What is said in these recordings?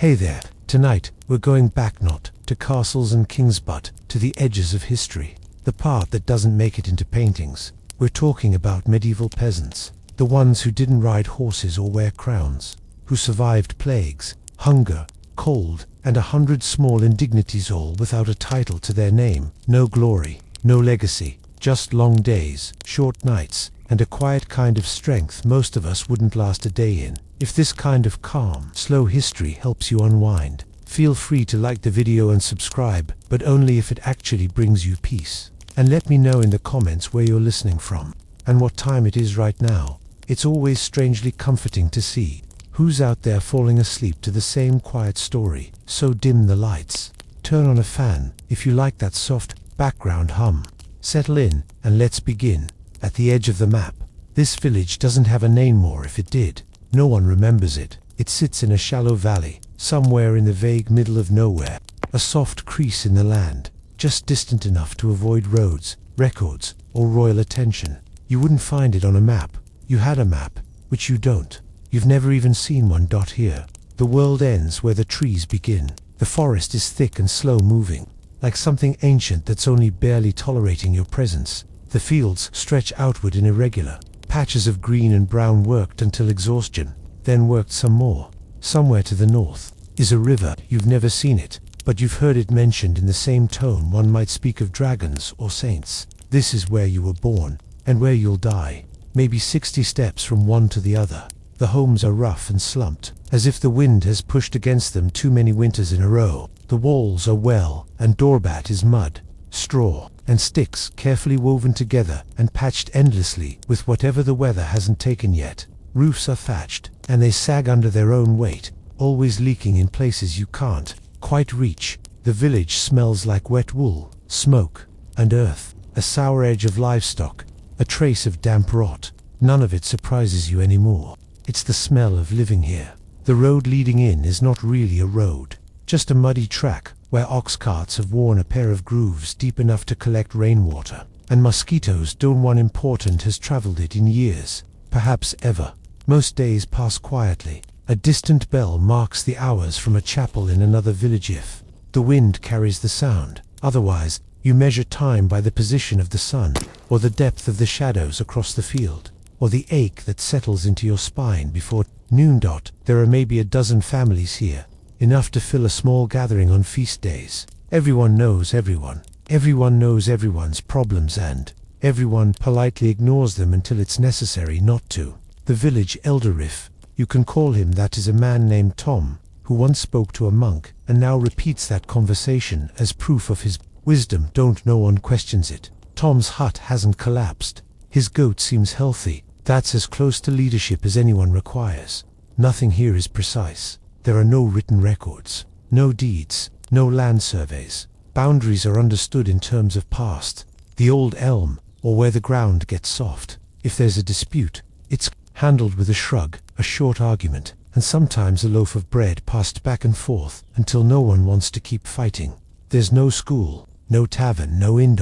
Hey there, tonight we're going back not to castles and kings but to the edges of history, the part that doesn't make it into paintings. We're talking about medieval peasants, the ones who didn't ride horses or wear crowns, who survived plagues, hunger, cold, and 100 small indignities, all without a title to their name, no glory, no legacy, just long days, short nights, and a quiet kind of strength most of us wouldn't last a day in. If this kind of calm, slow history helps you unwind, feel free to like the video and subscribe, but only if it actually brings you peace. And let me know in the comments where you're listening from, and what time it is right now. It's always strangely comforting to see who's out there falling asleep to the same quiet story. So dim the lights, turn on a fan if you like that soft background hum. Settle in, and let's begin. At the edge of the map, this village doesn't have a name, or if it did, no one remembers it. It sits in a shallow valley, somewhere in the vague middle of nowhere, a soft crease in the land, just distant enough to avoid roads, records, or royal attention. You wouldn't find it on a map. You had a map, which you don't. You've never even seen one. Here, the world ends where the trees begin. The forest is thick and slow moving, like something ancient that's only barely tolerating your presence. The fields stretch outward in irregular patches of green and brown, worked until exhaustion, then worked some more. Somewhere to the north is a river. You've never seen it, but you've heard it mentioned in the same tone one might speak of dragons or saints. This is where you were born, and where you'll die, maybe 60 steps from one to the other. The homes are rough and slumped, as if the wind has pushed against them too many winters in a row. The walls are well, and doormat is mud, straw, and sticks carefully woven together and patched endlessly with whatever the weather hasn't taken yet. Roofs are thatched, and they sag under their own weight, always leaking in places you can't quite reach. The village smells like wet wool, smoke, and earth, a sour edge of livestock, a trace of damp rot. None of it surprises you anymore. It's the smell of living here. The road leading in is not really a road, just a muddy track where ox carts have worn a pair of grooves deep enough to collect rainwater, and mosquitoes don't. One important has traveled it in years, perhaps ever. Most days pass quietly. A distant bell marks the hours from a chapel in another village. If the wind carries the sound, otherwise you measure time by the position of the sun, or the depth of the shadows across the field, or the ache that settles into your spine before noon. There are maybe a dozen families here, enough to fill a small gathering on feast days. Everyone knows everyone. Everyone knows everyone's problems, and everyone politely ignores them until it's necessary not to. The village elder, if you can call him that, is a man named Tom, who once spoke to a monk and now repeats that conversation as proof of his wisdom. No one questions it. Tom's hut hasn't collapsed. His goat seems healthy. That's as close to leadership as anyone requires. Nothing here is precise. There are no written records, no deeds, no land surveys. Boundaries are understood in terms of past, the old elm, or where the ground gets soft. If there's a dispute, it's handled with a shrug, a short argument, and sometimes a loaf of bread passed back and forth until no one wants to keep fighting. There's no school, no tavern, no inn.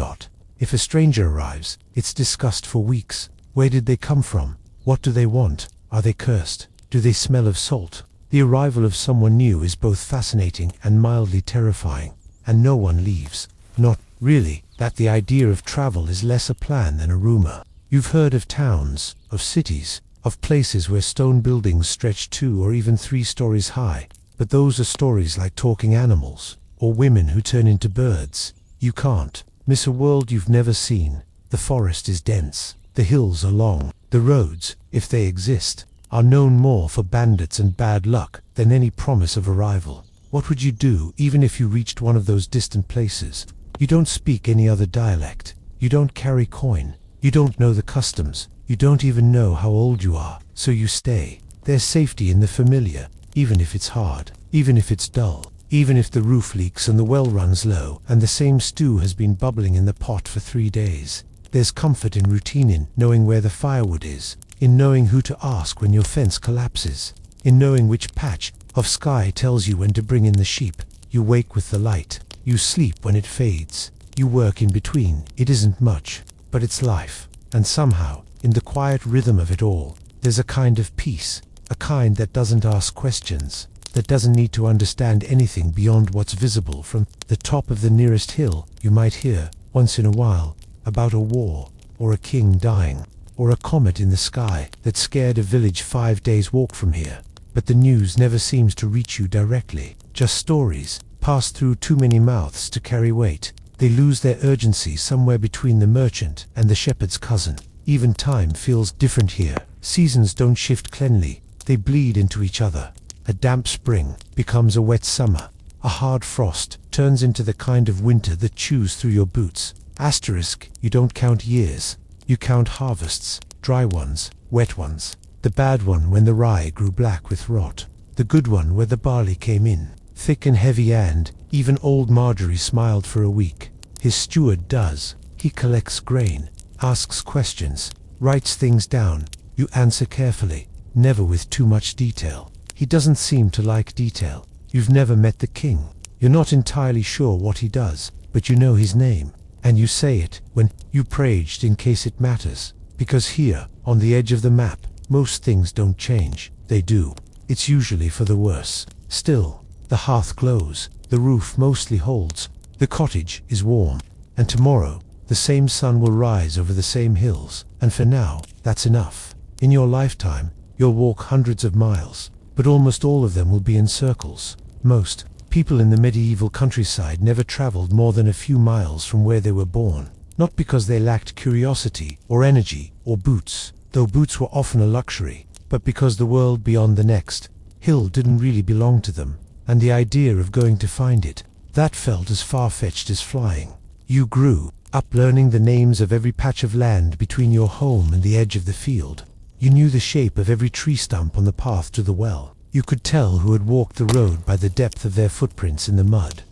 If a stranger arrives, it's discussed for weeks. Where did they come from? What do they want? Are they cursed? Do they smell of salt? The arrival of someone new is both fascinating and mildly terrifying, and no one leaves. Not really. That the idea of travel is less a plan than a rumor. You've heard of towns, of cities, of places where stone buildings stretch 2 or even 3 stories high, but those are stories like talking animals, or women who turn into birds. You can't miss a world you've never seen. The forest is dense, the hills are long, the roads, if they exist, are known more for bandits and bad luck than any promise of arrival. What would you do even if you reached one of those distant places? You don't speak any other dialect. You don't carry coin. You don't know the customs. You don't even know how old you are. So you stay. There's safety in the familiar, even if it's hard, even if it's dull, even if the roof leaks and the well runs low and the same stew has been bubbling in the pot for 3 days. There's comfort in routine, in knowing where the firewood is, in knowing who to ask when your fence collapses, in knowing which patch of sky tells you when to bring in the sheep. You wake with the light. You sleep when it fades. You work in between. It isn't much, but it's life. And somehow, in the quiet rhythm of it all, there's a kind of peace, a kind that doesn't ask questions, that doesn't need to understand anything beyond what's visible from the top of the nearest hill. You might hear, once in a while, about a war, or a king dying, or a comet in the sky that scared a village 5 days' walk from here. But the news never seems to reach you directly. Just stories, pass through too many mouths to carry weight. They lose their urgency somewhere between the merchant and the shepherd's cousin. Even time feels different here. Seasons don't shift cleanly, they bleed into each other. A damp spring becomes a wet summer. A hard frost turns into the kind of winter that chews through your boots. Asterisk, you don't count years. You count harvests, dry ones, wet ones. The bad one when the rye grew black with rot. The good one where the barley came in, thick and heavy, and even old Marjorie smiled for a week. His steward does. He collects grain, asks questions, writes things down. You answer carefully, never with too much detail. He doesn't seem to like detail. You've never met the king. You're not entirely sure what he does, but you know his name. And you say it when you prayed in case it matters. Because here, on the edge of the map, most things don't change. They do. It's usually for the worse. Still, the hearth glows, the roof mostly holds, the cottage is warm, and tomorrow, the same sun will rise over the same hills, and for now, that's enough. In your lifetime, you'll walk hundreds of miles, but almost all of them will be in circles. Most people in the medieval countryside never traveled more than a few miles from where they were born, not because they lacked curiosity, or energy, or boots, though boots were often a luxury, but because the world beyond the next hill didn't really belong to them, and the idea of going to find it, that felt as far-fetched as flying. You grew up learning the names of every patch of land between your home and the edge of the field. You knew the shape of every tree stump on the path to the well. You could tell who had walked the road by the depth of their footprints in the mud.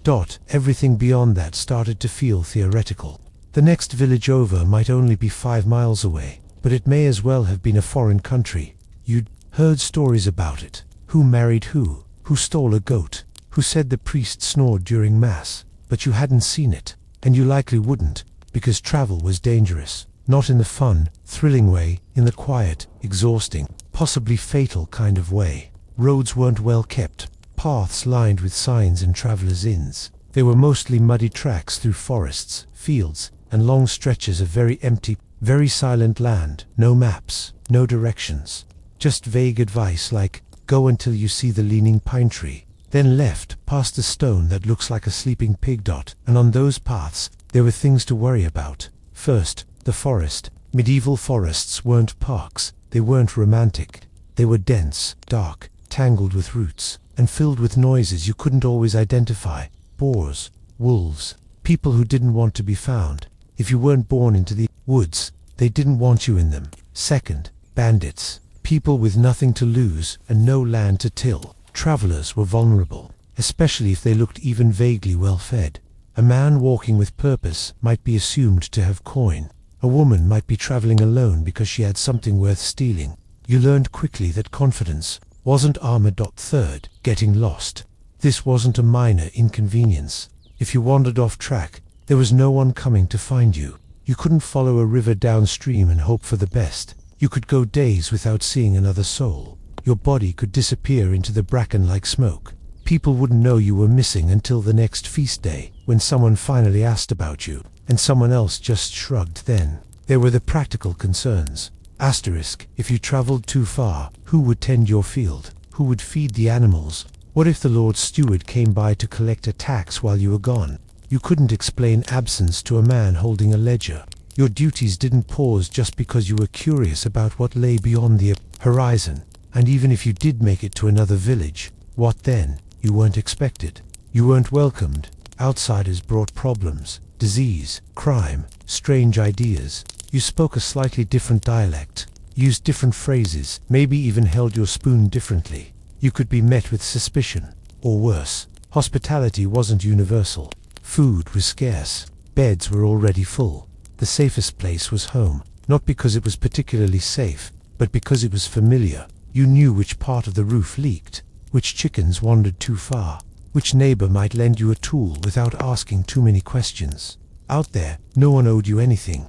Everything beyond that started to feel theoretical. The next village over might only be 5 miles away, but it may as well have been a foreign country. You'd heard stories about it. Who married who stole a goat, who said the priest snored during mass, but you hadn't seen it, and you likely wouldn't, because travel was dangerous. Not in the fun, thrilling way, in the quiet, exhausting, possibly fatal kind of way. Roads weren't well kept, paths lined with signs and travelers' inns. They were mostly muddy tracks through forests, fields, and long stretches of very empty, very silent land. No maps, no directions. Just vague advice like, go until you see the leaning pine tree, then left past the stone that looks like a sleeping pig. And on those paths, there were things to worry about. First, the forest. Medieval forests weren't parks, they weren't romantic. They were dense, dark, tangled with roots, and filled with noises you couldn't always identify. Boars, wolves, people who didn't want to be found. If you weren't born into the woods, they didn't want you in them. Second, bandits. People with nothing to lose and no land to till. Travelers were vulnerable, especially if they looked even vaguely well-fed. A man walking with purpose might be assumed to have coin. A woman might be traveling alone because she had something worth stealing. You learned quickly that confidence wasn't armor. Third, getting lost. This wasn't a minor inconvenience. If you wandered off track, there was no one coming to find you. You couldn't follow a river downstream and hope for the best. You could go days without seeing another soul. Your body could disappear into the bracken like smoke. People wouldn't know you were missing until the next feast day, when someone finally asked about you, and someone else just shrugged. Then there were the practical concerns. Asterisk, if you traveled too far, who would tend your field? Who would feed the animals? What if the Lord's steward came by to collect a tax while you were gone? You couldn't explain absence to a man holding a ledger. Your duties didn't pause just because you were curious about what lay beyond the horizon. And even if you did make it to another village, what then? You weren't expected. You weren't welcomed. Outsiders brought problems, disease, crime, strange ideas. You spoke a slightly different dialect, used different phrases, maybe even held your spoon differently. You could be met with suspicion, or worse. Hospitality wasn't universal. Food was scarce. Beds were already full. The safest place was home, not because it was particularly safe, but because it was familiar. You knew which part of the roof leaked, which chickens wandered too far, which neighbor might lend you a tool without asking too many questions. Out there, no one owed you anything.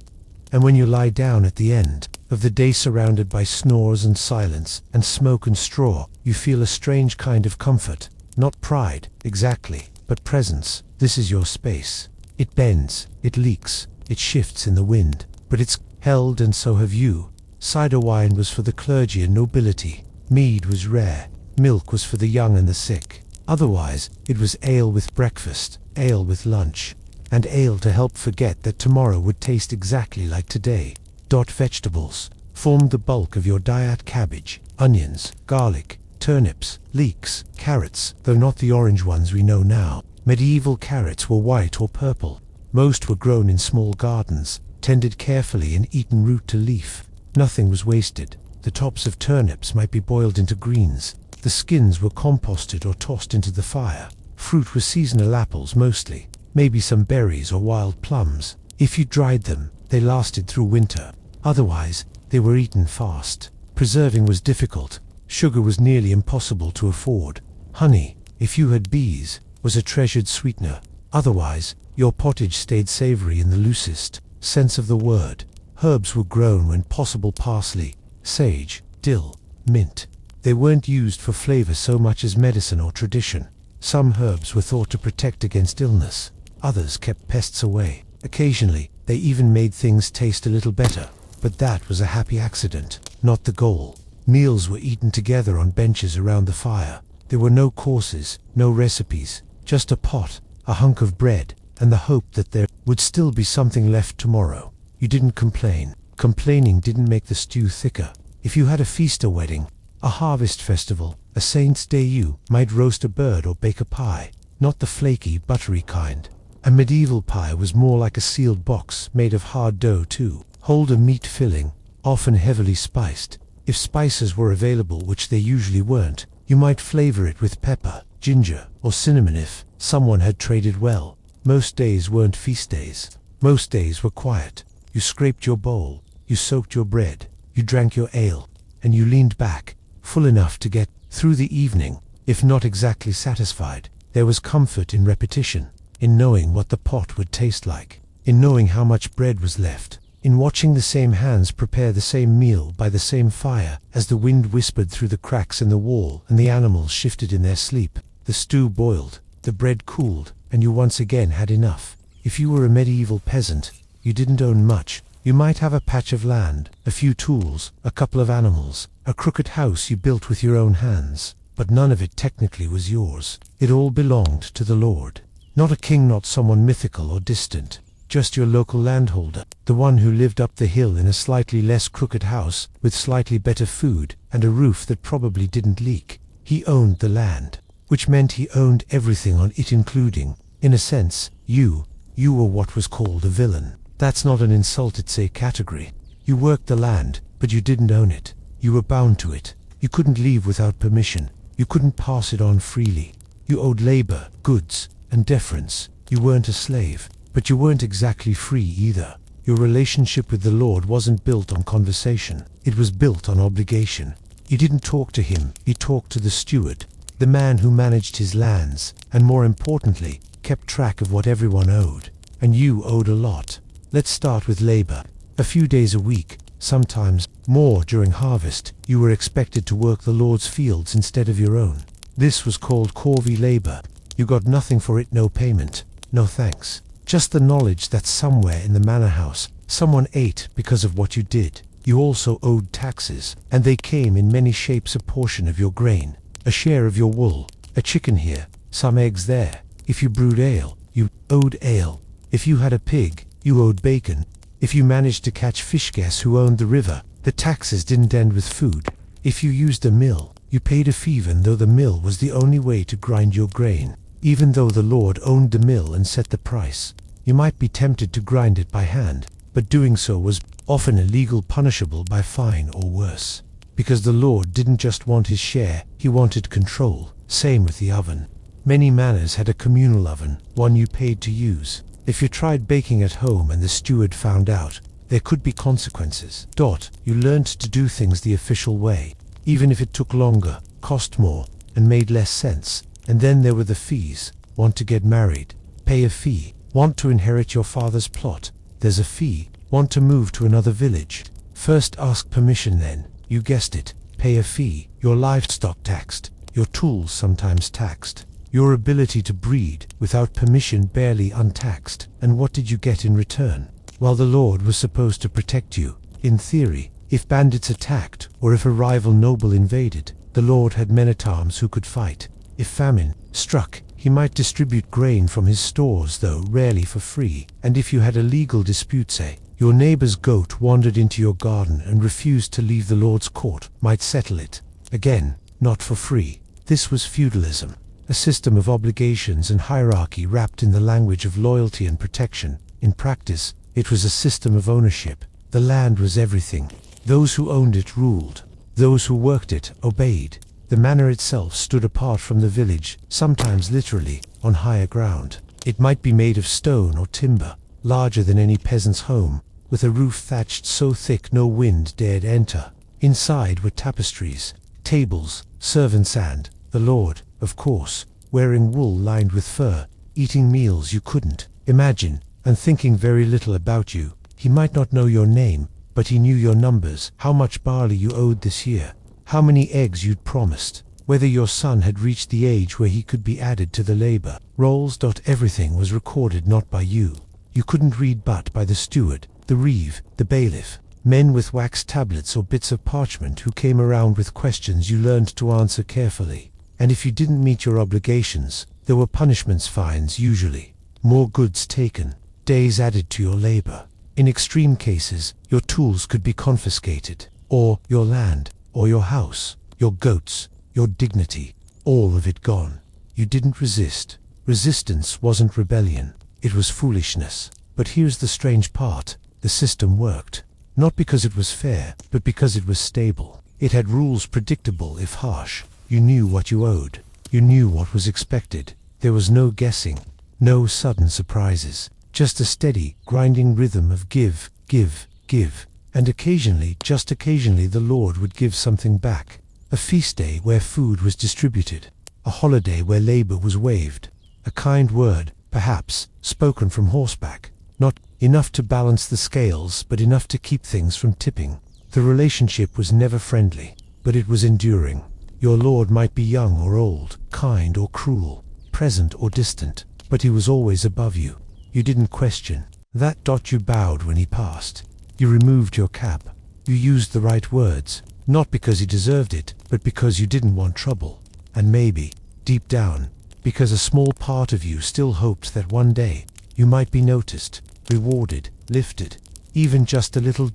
And when you lie down at the end of the day surrounded by snores and silence and smoke and straw, you feel a strange kind of comfort. Not pride, exactly, but presence. This is your space. It bends, it leaks, it shifts in the wind, but it's held, and so have you. Cider wine was for the clergy and nobility. Mead was rare. Milk was for the young and the sick. Otherwise, it was ale with breakfast, ale with lunch, and ale to help forget that tomorrow would taste exactly like today. Vegetables formed the bulk of your diet: cabbage, onions, garlic, turnips, leeks, carrots, though not the orange ones we know now. Medieval carrots were white or purple. Most were grown in small gardens, tended carefully and eaten root to leaf. Nothing was wasted. The tops of turnips might be boiled into greens. The skins were composted or tossed into the fire. Fruit was seasonal apples mostly, maybe some berries or wild plums. If you dried them, they lasted through winter. Otherwise, they were eaten fast. Preserving was difficult. Sugar was nearly impossible to afford. Honey, if you had bees, was a treasured sweetener. Otherwise, your pottage stayed savory in the loosest sense of the word. Herbs were grown when possible: parsley, sage, dill, mint. They weren't used for flavor so much as medicine or tradition. Some herbs were thought to protect against illness. Others kept pests away. Occasionally, they even made things taste a little better. But that was a happy accident, not the goal. Meals were eaten together on benches around the fire. There were no courses, no recipes, just a pot, a hunk of bread, and the hope that there would still be something left tomorrow. You didn't complain. Complaining didn't make the stew thicker. If you had a feast, a wedding, a harvest festival, a saint's day, you might roast a bird or bake a pie, not the flaky, buttery kind. A medieval pie was more like a sealed box made of hard dough too. Hold a meat filling, often heavily spiced. If spices were available, which they usually weren't, you might flavor it with pepper, ginger, or cinnamon if someone had traded well. Most days weren't feast days. Most days were quiet. You scraped your bowl, you soaked your bread, you drank your ale, and you leaned back, full enough to get through the evening, if not exactly satisfied. There was comfort in repetition, in knowing what the pot would taste like, in knowing how much bread was left, in watching the same hands prepare the same meal by the same fire as the wind whispered through the cracks in the wall and the animals shifted in their sleep. The stew boiled, the bread cooled, and you once again had enough. If you were a medieval peasant, you didn't own much. You might have a patch of land, a few tools, a couple of animals, a crooked house you built with your own hands, but none of it technically was yours. It all belonged to the Lord. Not a king, not someone mythical or distant. Just your local landholder, the one who lived up the hill in a slightly less crooked house, with slightly better food, and a roof that probably didn't leak. He owned the land, which meant he owned everything on it, including, in a sense, you. You were what was called a villain. That's not an insult, it's a category. You worked the land, but you didn't own it. You were bound to it. You couldn't leave without permission. You couldn't pass it on freely. You owed labor, goods, and deference. You weren't a slave. But you weren't exactly free either. Your relationship with the Lord wasn't built on conversation. It was built on obligation. You didn't talk to him, you talked to the steward, the man who managed his lands, and more importantly, kept track of what everyone owed. And you owed a lot. Let's start with labor. A few days a week, sometimes more during harvest, you were expected to work the Lord's fields instead of your own. This was called corvée labor. You got nothing for it, no payment, no thanks. Just the knowledge that somewhere in the manor house, someone ate because of what you did. You also owed taxes, and they came in many shapes: a portion of your grain, a share of your wool, a chicken here, some eggs there. If you brewed ale, you owed ale. If you had a pig, you owed bacon. If you managed to catch fish, guess who owned the river? The taxes didn't end with food. If you used a mill, you paid a fee, even though the mill was the only way to grind your grain. Even though the Lord owned the mill and set the price. You might be tempted to grind it by hand, but doing so was often illegal, punishable by fine or worse. Because the Lord didn't just want his share, he wanted control. Same with the oven. Many manors had a communal oven, one you paid to use. If you tried baking at home and the steward found out, there could be consequences. You learned to do things the official way, even if it took longer, cost more, and made less sense. And then there were the fees. Want to get married? Pay a fee. Want to inherit your father's plot? There's a fee. Want to move to another village? First ask permission, then, you guessed it, pay a fee, your livestock taxed, your tools sometimes taxed, your ability to breed without permission barely untaxed. And what did you get in return? While the Lord was supposed to protect you, in theory, if bandits attacked or if a rival noble invaded, the Lord had men-at-arms who could fight. If famine struck, he might distribute grain from his stores, though rarely for free. And if you had a legal dispute, say, your neighbor's goat wandered into your garden and refused to leave the Lord's court, might settle it. Again, not for free. This was feudalism, a system of obligations and hierarchy wrapped in the language of loyalty and protection. In practice, it was a system of ownership. The land was everything. Those who owned it ruled. Those who worked it obeyed. The manor itself stood apart from the village, sometimes literally, on higher ground. It might be made of stone or timber, larger than any peasant's home, with a roof thatched so thick no wind dared enter. Inside were tapestries, tables, servants and the Lord, of course, wearing wool lined with fur, eating meals you couldn't imagine, and thinking very little about you. He might not know your name, but he knew your numbers, how much barley you owed this year, how many eggs you'd promised, whether your son had reached the age where he could be added to the labor rolls. Everything was recorded not by you. You couldn't read but by the steward, the reeve, the bailiff, men with wax tablets or bits of parchment who came around with questions you learned to answer carefully. And if you didn't meet your obligations, there were punishments, fines usually, more goods taken, days added to your labor. In extreme cases, your tools could be confiscated, or your land, or your house, your goats, your dignity, all of it gone. You didn't resist. Resistance wasn't rebellion, it was foolishness. But here's the strange part, the system worked. Not because it was fair, but because it was stable. It had rules predictable if harsh. You knew what you owed. You knew what was expected. There was no guessing, no sudden surprises. Just a steady, grinding rhythm of give, give, give. And occasionally, just occasionally, the Lord would give something back. A feast day where food was distributed. A holiday where labor was waived. A kind word, perhaps, spoken from horseback. Not enough to balance the scales, but enough to keep things from tipping. The relationship was never friendly, but it was enduring. Your Lord might be young or old, kind or cruel, present or distant, but he was always above you. You didn't question that. You bowed when he passed. You removed your cap. You used the right words, not because he deserved it, but because you didn't want trouble. And maybe, deep down, because a small part of you still hoped that one day you might be noticed, rewarded, lifted, even just a little.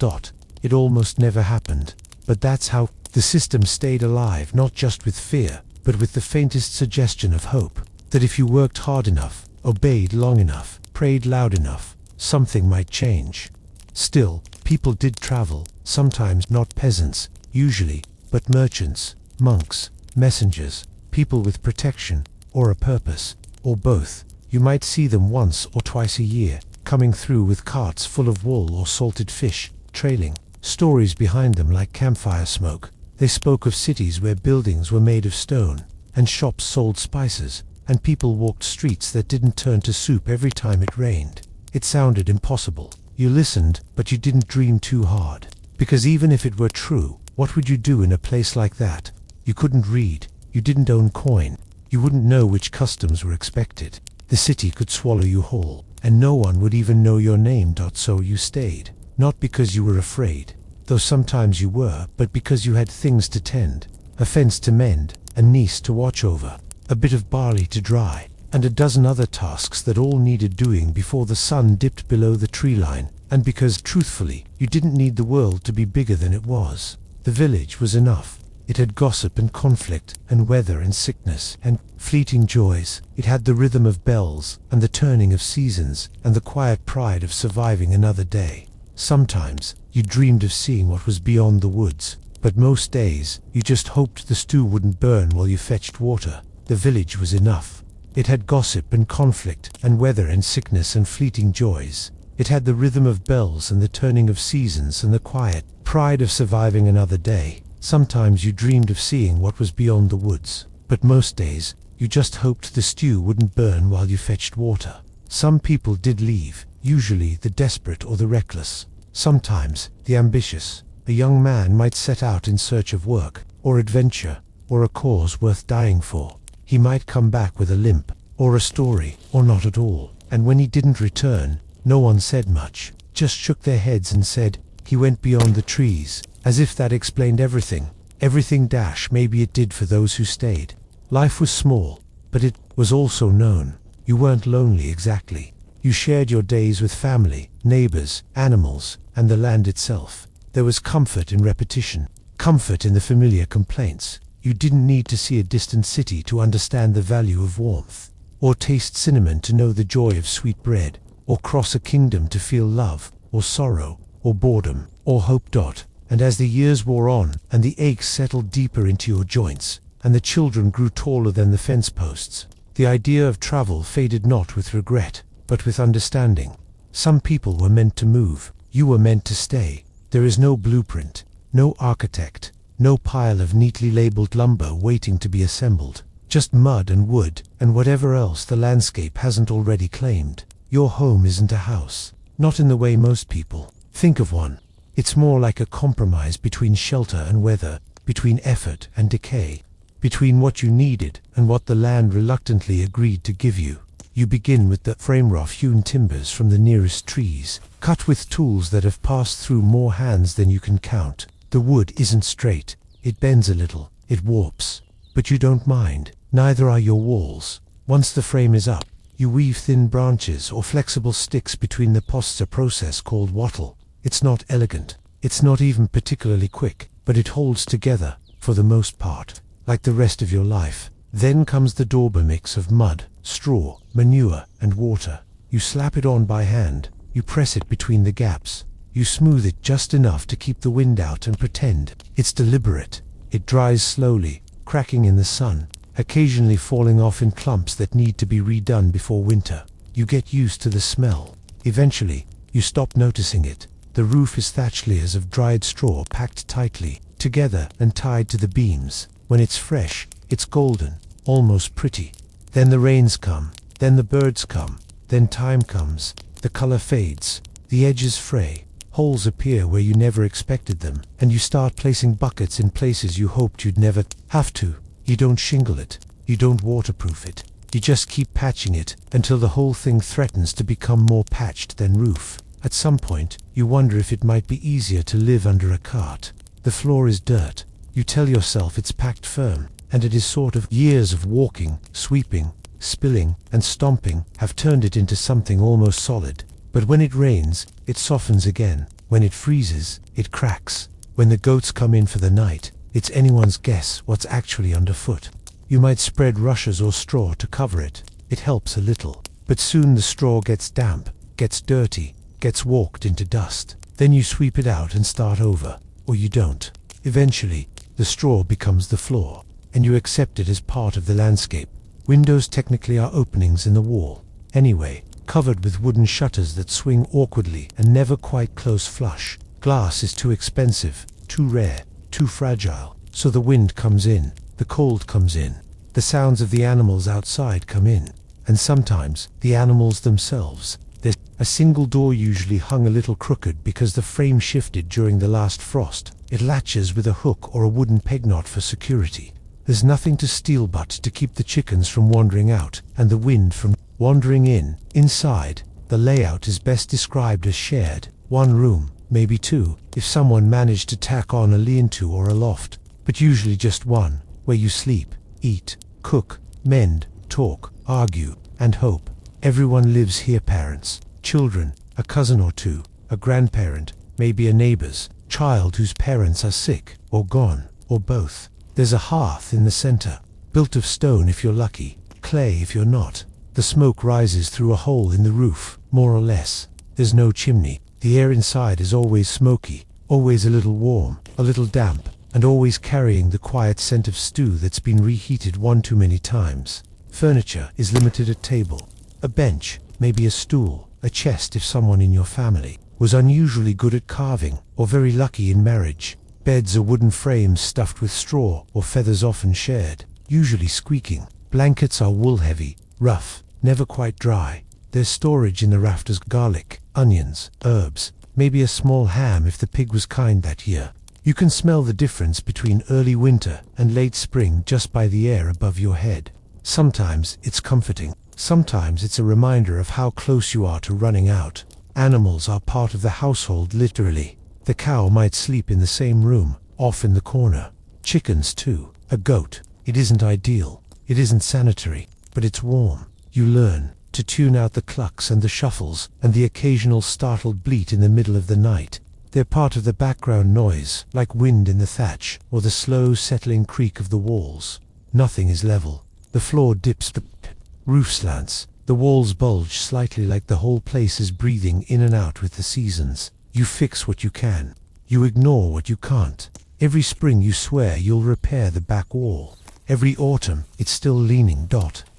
It almost never happened, but that's how the system stayed alive, not just with fear, but with the faintest suggestion of hope, that if you worked hard enough, obeyed long enough, prayed loud enough, something might change. Still, people did travel, sometimes not peasants, usually, but merchants, monks, messengers, people with protection, or a purpose, or both. You might see them once or twice a year, coming through with carts full of wool or salted fish, trailing stories behind them like campfire smoke. They spoke of cities where buildings were made of stone, and shops sold spices, and people walked streets that didn't turn to soup every time it rained. It sounded impossible. You listened, but you didn't dream too hard. Because even if it were true, what would you do in a place like that? You couldn't read, you didn't own coin, you wouldn't know which customs were expected. The city could swallow you whole, and no one would even know your name. So you stayed, not because you were afraid, though sometimes you were, but because you had things to tend, a fence to mend, a niece to watch over, a bit of barley to dry, and a dozen other tasks that all needed doing before the sun dipped below the tree line. And because, truthfully, you didn't need the world to be bigger than it was. The village was enough. It had gossip and conflict, and weather and sickness, and fleeting joys. It had the rhythm of bells, and the turning of seasons, and the quiet pride of surviving another day. Sometimes, you dreamed of seeing what was beyond the woods, but most days, you just hoped the stew wouldn't burn while you fetched water. The village was enough. It had gossip and conflict, and weather and sickness and fleeting joys. It had the rhythm of bells and the turning of seasons and the quiet pride of surviving another day. Sometimes you dreamed of seeing what was beyond the woods, but most days, you just hoped the stew wouldn't burn while you fetched water. Some people did leave, usually the desperate or the reckless. Sometimes, the ambitious. a young man might set out in search of work, or adventure, or a cause worth dying for. He might come back with a limp, or a story, or not at all. And when he didn't return, no one said much, just shook their heads and said, "He went beyond the trees," as if that explained everything. Everything — maybe it did for those who stayed. Life was small, but it was also known. You weren't lonely exactly. You shared your days with family, neighbors, animals, and the land itself. There was comfort in repetition, comfort in the familiar complaints. You didn't need to see a distant city to understand the value of warmth, or taste cinnamon to know the joy of sweet bread, or cross a kingdom to feel love, or sorrow, or boredom, or hope. And as the years wore on, and the aches settled deeper into your joints, and the children grew taller than the fence posts, the idea of travel faded not with regret, but with understanding. Some people were meant to move. You were meant to stay. There is no blueprint, no architect, no pile of neatly labeled lumber waiting to be assembled. Just mud and wood, and whatever else the landscape hasn't already claimed. Your home isn't a house. Not in the way most people think of one. It's more like a compromise between shelter and weather, between effort and decay, between what you needed and what the land reluctantly agreed to give you. You begin with the frame rough-hewn timbers from the nearest trees, cut with tools that have passed through more hands than you can count. The wood isn't straight. It bends a little. It warps. But you don't mind. Neither are your walls. Once the frame is up, you weave thin branches or flexible sticks between the posts, a process called wattle. It's not elegant. It's not even particularly quick, but it holds together, for the most part, like the rest of your life. Then comes the dauber mix of mud, straw, manure, and water. You slap it on by hand. You press it between the gaps. You smooth it just enough to keep the wind out and pretend it's deliberate. It dries slowly, cracking in the sun, occasionally falling off in clumps that need to be redone before winter. You get used to the smell. Eventually, you stop noticing it. The roof is thatched layers of dried straw packed tightly together and tied to the beams. When it's fresh, it's golden, almost pretty. Then the rains come, then the birds come, then time comes, the color fades, the edges fray, holes appear where you never expected them, and you start placing buckets in places you hoped you'd never have to. You don't shingle it, you don't waterproof it, you just keep patching it until the whole thing threatens to become more patched than roof. At some point, you wonder if it might be easier to live under a cart. The floor is dirt. You tell yourself it's packed firm, and it is sort of years of walking, sweeping, spilling, and stomping have turned it into something almost solid. But when it rains, it softens again. When it freezes, it cracks. When the goats come in for the night, it's anyone's guess what's actually underfoot. You might spread rushes or straw to cover it. It helps a little. But soon the straw gets damp, gets dirty, gets walked into dust. Then you sweep it out and start over. Or you don't. Eventually, the straw becomes the floor, and you accept it as part of the landscape. Windows technically are openings in the wall, anyway, covered with wooden shutters that swing awkwardly and never quite close flush. Glass is too expensive, too rare, too fragile, so the wind comes in, the cold comes in, the sounds of the animals outside come in, and sometimes the animals themselves. There's a single door, usually hung a little crooked because the frame shifted during the last frost. It latches with a hook or a wooden peg knot for security. There's nothing to steal but to keep the chickens from wandering out and the wind from wandering in. Inside, the layout is best described as shared. One room, maybe two, if someone managed to tack on a lean-to or a loft, but usually just one, where you sleep, eat, cook, mend, talk, argue, and hope. Everyone lives here: parents, children, a cousin or two, a grandparent, maybe a neighbor's child whose parents are sick, or gone, or both. There's a hearth in the center, built of stone if you're lucky, clay if you're not. The smoke rises through a hole in the roof, more or less. There's no chimney. The air inside is always smoky, always a little warm, a little damp, and always carrying the quiet scent of stew that's been reheated one too many times. Furniture is limited: a table, a bench, maybe a stool, a chest if someone in your family was unusually good at carving or very lucky in marriage. Beds are wooden frames stuffed with straw or feathers, often shared, usually squeaking. Blankets are wool-heavy, rough, never quite dry. There's storage in the rafters: garlic, onions, herbs, maybe a small ham if the pig was kind that year. You can smell the difference between early winter and late spring just by the air above your head. Sometimes it's comforting. Sometimes it's a reminder of how close you are to running out. Animals are part of the household literally. The cow might sleep in the same room, off in the corner. Chickens too. A goat. It isn't ideal. It isn't sanitary, but it's warm. You learn to tune out the clucks and the shuffles and the occasional startled bleat in the middle of the night. They're part of the background noise, like wind in the thatch or the slow settling creak of the walls. Nothing is level. The floor dips, the roof slants, the walls bulge slightly like the whole place is breathing in and out with the seasons. You fix what you can. You ignore what you can't. Every spring you swear you'll repair the back wall. Every autumn it's still leaning.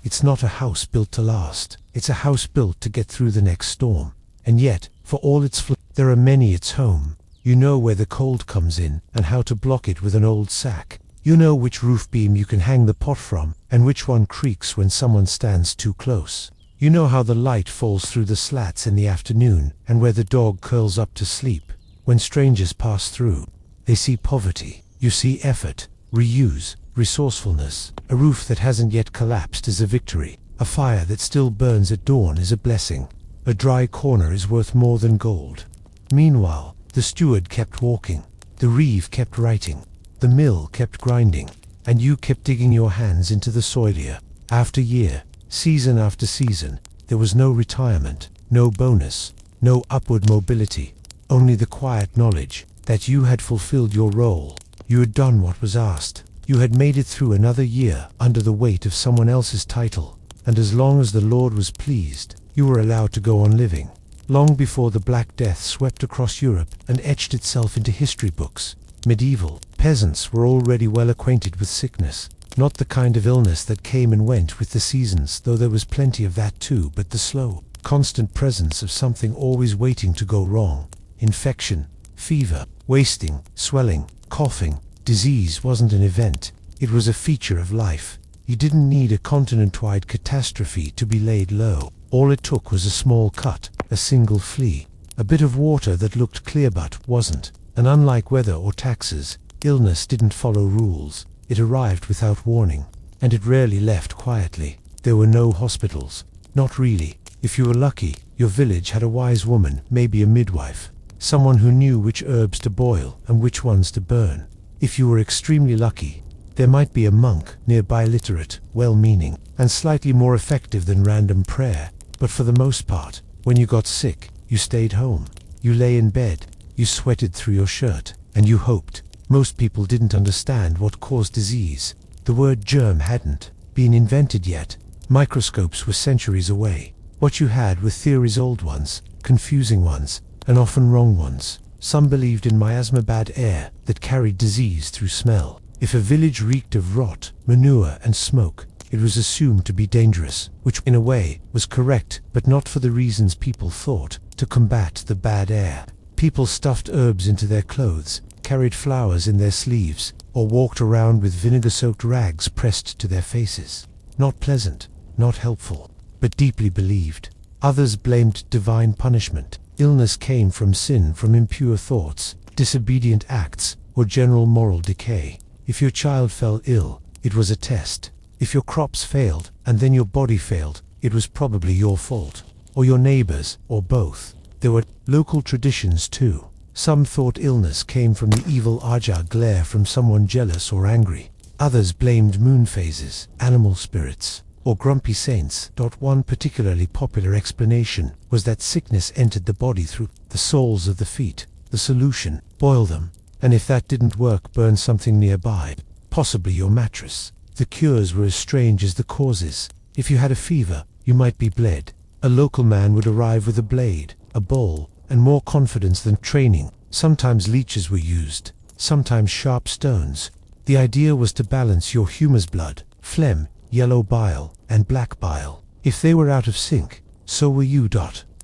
It's not a house built to last. It's a house built to get through the next storm. And yet, for all its there are many its home. You know where the cold comes in and how to block it with an old sack. You know which roof beam you can hang the pot from and which one creaks when someone stands too close. You know how the light falls through the slats in the afternoon and where the dog curls up to sleep. When strangers pass through, they see poverty. You see effort, reuse, resourcefulness. A roof that hasn't yet collapsed is a victory. A fire that still burns at dawn is a blessing. A dry corner is worth more than gold. Meanwhile, the steward kept walking. The reeve kept writing. The mill kept grinding. And you kept digging your hands into the soil year after year, season after season. There was no retirement, no bonus, no upward mobility. Only the quiet knowledge that you had fulfilled your role. You had done what was asked. You had made it through another year under the weight of someone else's title. And as long as the Lord was pleased, you were allowed to go on living. Long before the Black Death swept across Europe and etched itself into history books, medieval peasants were already well acquainted with sickness. Not the kind of illness that came and went with the seasons, though there was plenty of that too, but the slow, constant presence of something always waiting to go wrong. Infection, fever, wasting, swelling, coughing. Disease wasn't an event. It was a feature of life. You didn't need a continent-wide catastrophe to be laid low. All it took was a small cut, a single flea, a bit of water that looked clear but wasn't. And unlike weather or taxes, illness didn't follow rules. It arrived without warning, and it rarely left quietly. There were no hospitals. Not really. If you were lucky, your village had a wise woman, maybe a midwife, someone who knew which herbs to boil and which ones to burn. If you were extremely lucky, there might be a monk nearby, literate, well-meaning, and slightly more effective than random prayer. But for the most part, when you got sick, you stayed home. You lay in bed. You sweated through your shirt, and you hoped. Most people didn't understand what caused disease. The word germ hadn't been invented yet. Microscopes were centuries away. What you had were theories, old ones, confusing ones, and often wrong ones. Some believed in miasma, bad air that carried disease through smell. If a village reeked of rot, manure, and smoke, it was assumed to be dangerous, which in a way was correct, but not for the reasons people thought. To combat the bad air, people stuffed herbs into their clothes, carried flowers in their sleeves, or walked around with vinegar-soaked rags pressed to their faces. Not pleasant, not helpful, but deeply believed. Others blamed divine punishment. Illness came from sin, from impure thoughts, disobedient acts, or general moral decay. If your child fell ill, it was a test. If your crops failed, and then your body failed, it was probably your fault, or your neighbors, or both. There were local traditions too. Some thought illness came from the evil Aja glare from someone jealous or angry. Others blamed moon phases, animal spirits, or grumpy saints. One particularly popular explanation was that sickness entered the body through the soles of the feet. The solution: boil them, and if that didn't work, burn something nearby, possibly your mattress. The cures were as strange as the causes. If you had a fever, you might be bled. A local man would arrive with a blade, a bowl, and more confidence than training. Sometimes leeches were used, sometimes sharp stones. The idea was to balance your humus blood, phlegm, yellow bile, and black bile. If they were out of sync, so were you.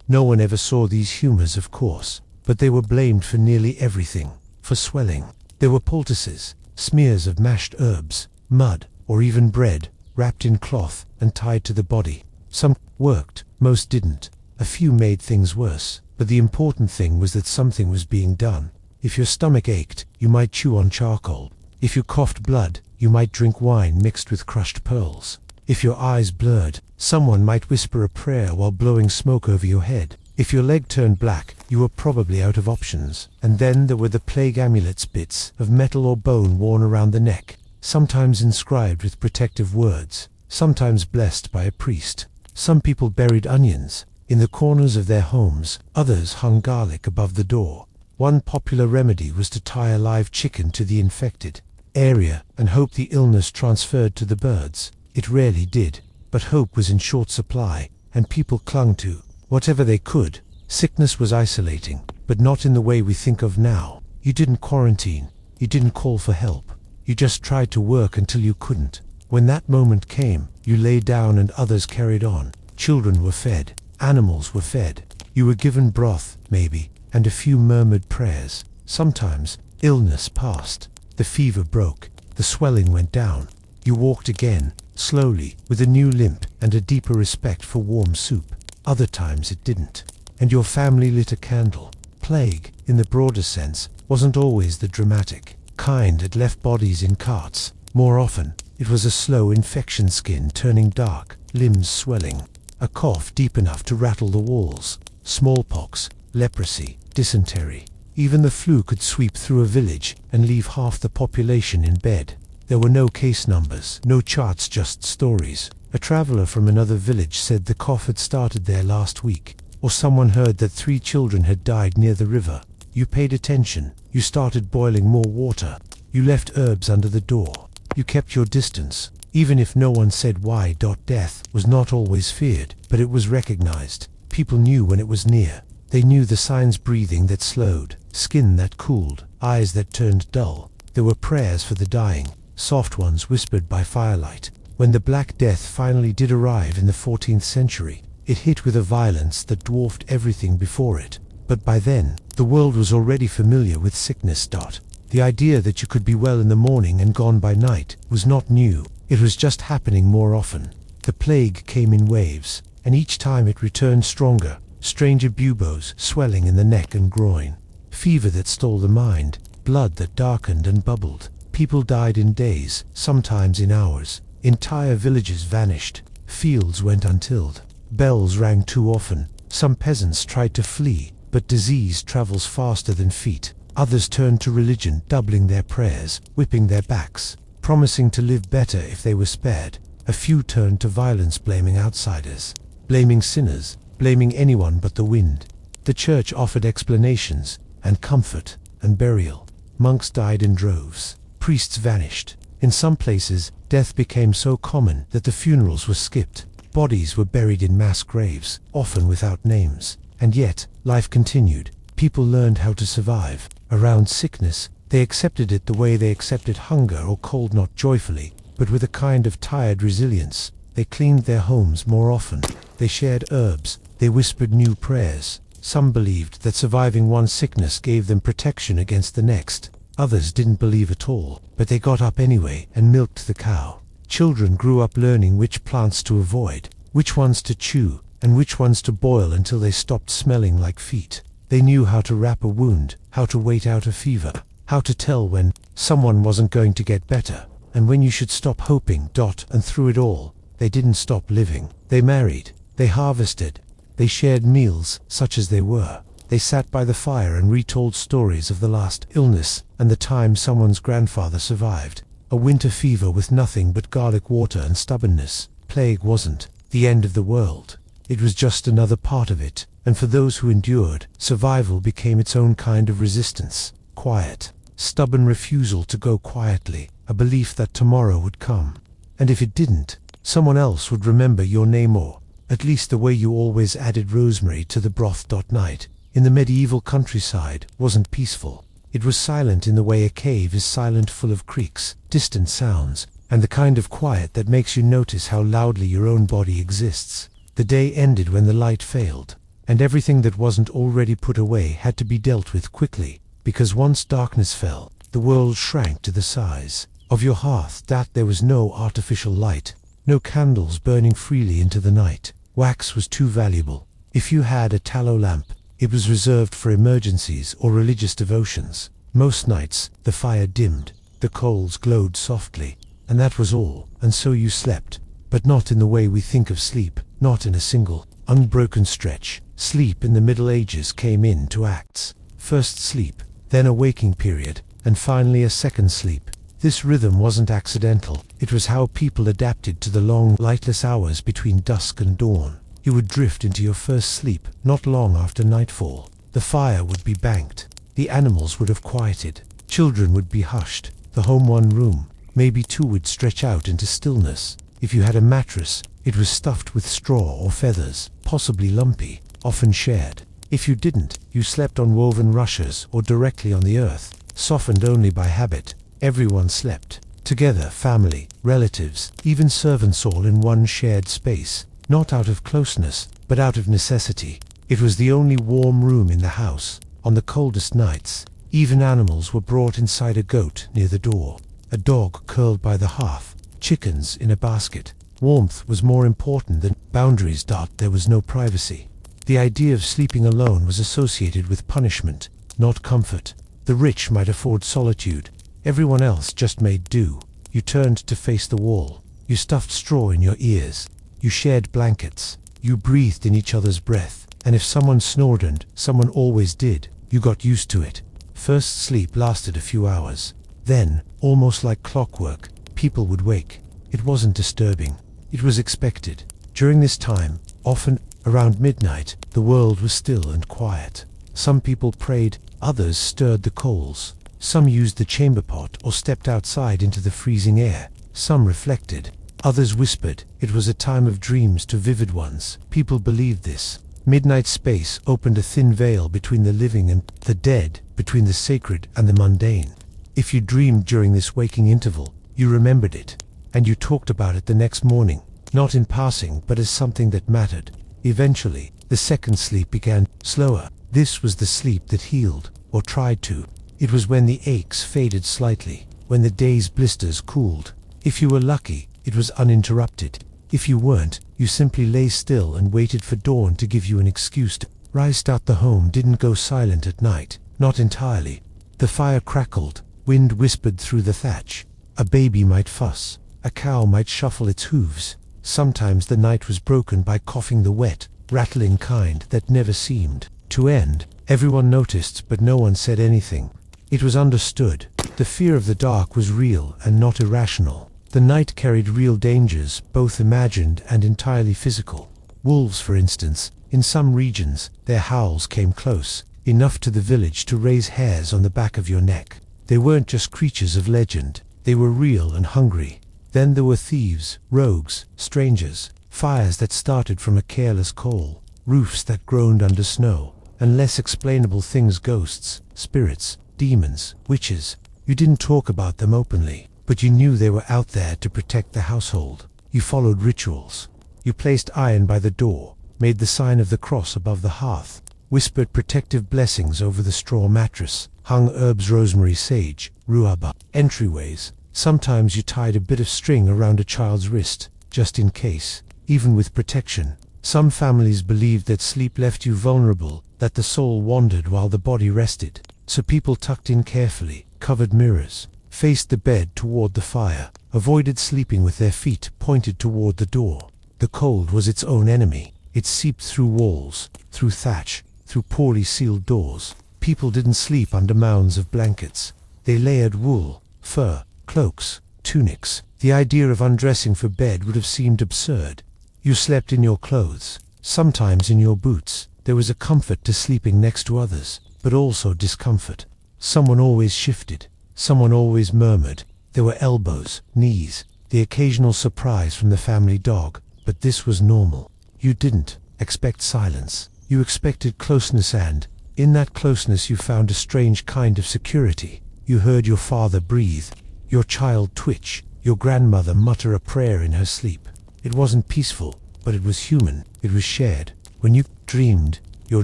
No one ever saw these humors, of course, but they were blamed for nearly everything. For swelling, there were poultices, smears of mashed herbs, mud, or even bread, wrapped in cloth and tied to the body. Some worked, most didn't. A few made things worse, but but the important thing was that something was being done. If your stomach ached, you might chew on charcoal. If you coughed blood, you might drink wine mixed with crushed pearls. If your eyes blurred, someone might whisper a prayer while blowing smoke over your head. If your leg turned black, you were probably out of options. And then there were the plague amulets, bits of metal or bone worn around the neck, sometimes inscribed with protective words, sometimes blessed by a priest. Some people buried onions in the corners of their homes, others hung garlic above the door. One popular remedy was to tie a live chicken to the infected area and hope the illness transferred to the birds. It rarely did, but hope was in short supply, and people clung to whatever they could. Sickness was isolating, but not in the way we think of now. You didn't quarantine, you didn't call for help, you just tried to work until you couldn't. When that moment came, you lay down and others carried on. Children were fed, animals were fed. You were given broth, maybe, and a few murmured prayers. Sometimes, illness passed. The fever broke, the swelling went down. You walked again, slowly, with a new limp and a deeper respect for warm soup. Other times it didn't, and your family lit a candle. Plague, in the broader sense, wasn't always the dramatic kind that left bodies in carts. More often, it was a slow infection, skin turning dark, limbs swelling, a cough deep enough to rattle the walls, smallpox, leprosy, dysentery. Even the flu could sweep through a village and leave half the population in bed. There were no case numbers, no charts, just stories. A traveler from another village said the cough had started there last week, or someone heard that 3 children had died near the river. You paid attention, you started boiling more water, you left herbs under the door, you kept your distance, even if no one said why. Death was not always feared, but it was recognized. People knew when it was near. They knew the signs: breathing that slowed, skin that cooled, eyes that turned dull. There were prayers for the dying, soft ones whispered by firelight. When the Black Death finally did arrive in the 14th century, it hit with a violence that dwarfed everything before it. But by then, the world was already familiar with sickness. The idea that you could be well in the morning and gone by night was not new. It was just happening more often. The plague came in waves, and each time it returned stronger. Stranger buboes, swelling in the neck and groin, fever that stole the mind, blood that darkened and bubbled. People died in days, sometimes in hours. Entire villages vanished. Fields went untilled. Bells rang too often. Some peasants tried to flee, but disease travels faster than feet. Others turned to religion, doubling their prayers, whipping their backs, promising to live better if they were spared. A few turned to violence, blaming outsiders, blaming sinners, blaming anyone but the wind. The church offered explanations, and comfort, and burial. Monks died in droves. Priests vanished. In some places, death became so common that the funerals were skipped. Bodies were buried in mass graves, often without names. And yet, life continued. People learned how to survive. Around sickness, they accepted it the way they accepted hunger or cold, not joyfully, but with a kind of tired resilience. They cleaned their homes more often. They shared herbs. They whispered new prayers. Some believed that surviving one sickness gave them protection against the next. Others didn't believe at all, but they got up anyway and milked the cow. Children grew up learning which plants to avoid, which ones to chew, and which ones to boil until they stopped smelling like feet. They knew how to wrap a wound, how to wait out a fever, how to tell when someone wasn't going to get better, and when you should stop hoping. And through it all, they didn't stop living. They married, they harvested, they shared meals, such as they were. They sat by the fire and retold stories of the last illness and the time someone's grandfather survived. A winter fever with nothing but garlic water and stubbornness. Plague wasn't the end of the world. It was just another part of it, and for those who endured, survival became its own kind of resistance. Quiet, stubborn refusal to go quietly, a belief that tomorrow would come. And if it didn't, someone else would remember your name, or at least the way you always added rosemary to the broth. Night in the medieval countryside wasn't peaceful. It was silent in the way a cave is silent, full of creaks, distant sounds, and the kind of quiet that makes you notice how loudly your own body exists. The day ended when the light failed, and everything that wasn't already put away had to be dealt with quickly, because once darkness fell, the world shrank to the size of your hearth. There was no artificial light, no candles burning freely into the night. Wax was too valuable. If you had a tallow lamp, It was reserved for emergencies or religious devotions. Most nights, the fire dimmed, the coals glowed softly, and that was all, and so you slept. But not in the way we think of sleep, not in a single, unbroken stretch. Sleep in the Middle Ages came in two acts. First sleep, then a waking period, and finally a second sleep. This rhythm wasn't accidental. It was how people adapted to the long, lightless hours between dusk and dawn. You would drift into your first sleep not long after nightfall. The fire would be banked. The animals would have quieted. Children would be hushed. The home one room, maybe two, would stretch out into stillness. If you had a mattress, it was stuffed with straw or feathers, possibly lumpy, often shared. If you didn't, you slept on woven rushes or directly on the earth, softened only by habit. Everyone slept together, family, relatives, even servants, all in one shared space, not out of closeness, but out of necessity. It was the only warm room in the house. On the coldest nights, even animals were brought inside a goat near the door, a dog curled by the hearth, chickens in a basket. Warmth was more important than boundaries. There was no privacy. The idea of sleeping alone was associated with punishment, not comfort. The rich might afford solitude. Everyone else just made do. You turned to face the wall. You stuffed straw in your ears. You shared blankets. You breathed in each other's breath. And if someone snored, and someone always did, you got used to it. First sleep lasted a few hours. Then, almost like clockwork, people would wake. It wasn't disturbing. It was expected. During this time, often around midnight, the world was still and quiet. Some people prayed, others stirred the coals. Some used the chamber pot or stepped outside into the freezing air. Some reflected. Others whispered. It was a time of dreams to vivid ones. People believed this. Midnight space opened a thin veil between the living and the dead, between the sacred and the mundane. If you dreamed during this waking interval, you remembered it, and you talked about it the next morning, not in passing but as something that mattered. Eventually, the second sleep began, slower. This was the sleep that healed, or tried to. It was when the aches faded slightly, when the day's blisters cooled. If you were lucky, it was uninterrupted. If you weren't, you simply lay still and waited for dawn to give you an excuse to rise. The home didn't go silent at night, not entirely. The fire crackled, wind whispered through the thatch. A baby might fuss, a cow might shuffle its hooves. Sometimes the night was broken by coughing, the wet, rattling kind that never seemed to end. Everyone noticed, but no one said anything. It was understood. The fear of the dark was real and not irrational. The night carried real dangers, both imagined and entirely physical. Wolves, for instance. In some regions, their howls came close, enough to the village to raise hairs on the back of your neck. They weren't just creatures of legend. They were real and hungry. Then there were thieves, rogues, strangers, fires that started from a careless coal, roofs that groaned under snow, and less explainable things, ghosts, spirits, demons, witches. You didn't talk about them openly, but you knew they were out there to protect the household. You followed rituals. You placed iron by the door, made the sign of the cross above the hearth, whispered protective blessings over the straw mattress, hung herbs, rosemary, sage, rhubarb, entryways. Sometimes you tied a bit of string around a child's wrist, just in case. Even with protection, some families believed that sleep left you vulnerable, that the soul wandered while the body rested. So people tucked in carefully, covered mirrors, faced the bed toward the fire, avoided sleeping with their feet pointed toward the door. The cold was its own enemy. It seeped through walls, through thatch, through poorly sealed doors. People didn't sleep under mounds of blankets. They layered wool, fur, cloaks, tunics. The idea of undressing for bed would have seemed absurd. You slept in your clothes, sometimes in your boots. There was a comfort to sleeping next to others, but also discomfort. Someone always shifted. Someone always murmured. There were elbows, knees, the occasional surprise from the family dog, but this was normal. You didn't expect silence. You expected closeness, and in that closeness you found a strange kind of security. You heard your father breathe, your child twitch, your grandmother mutter a prayer in her sleep. It wasn't peaceful, but it was human. It was shared. When you dreamed, your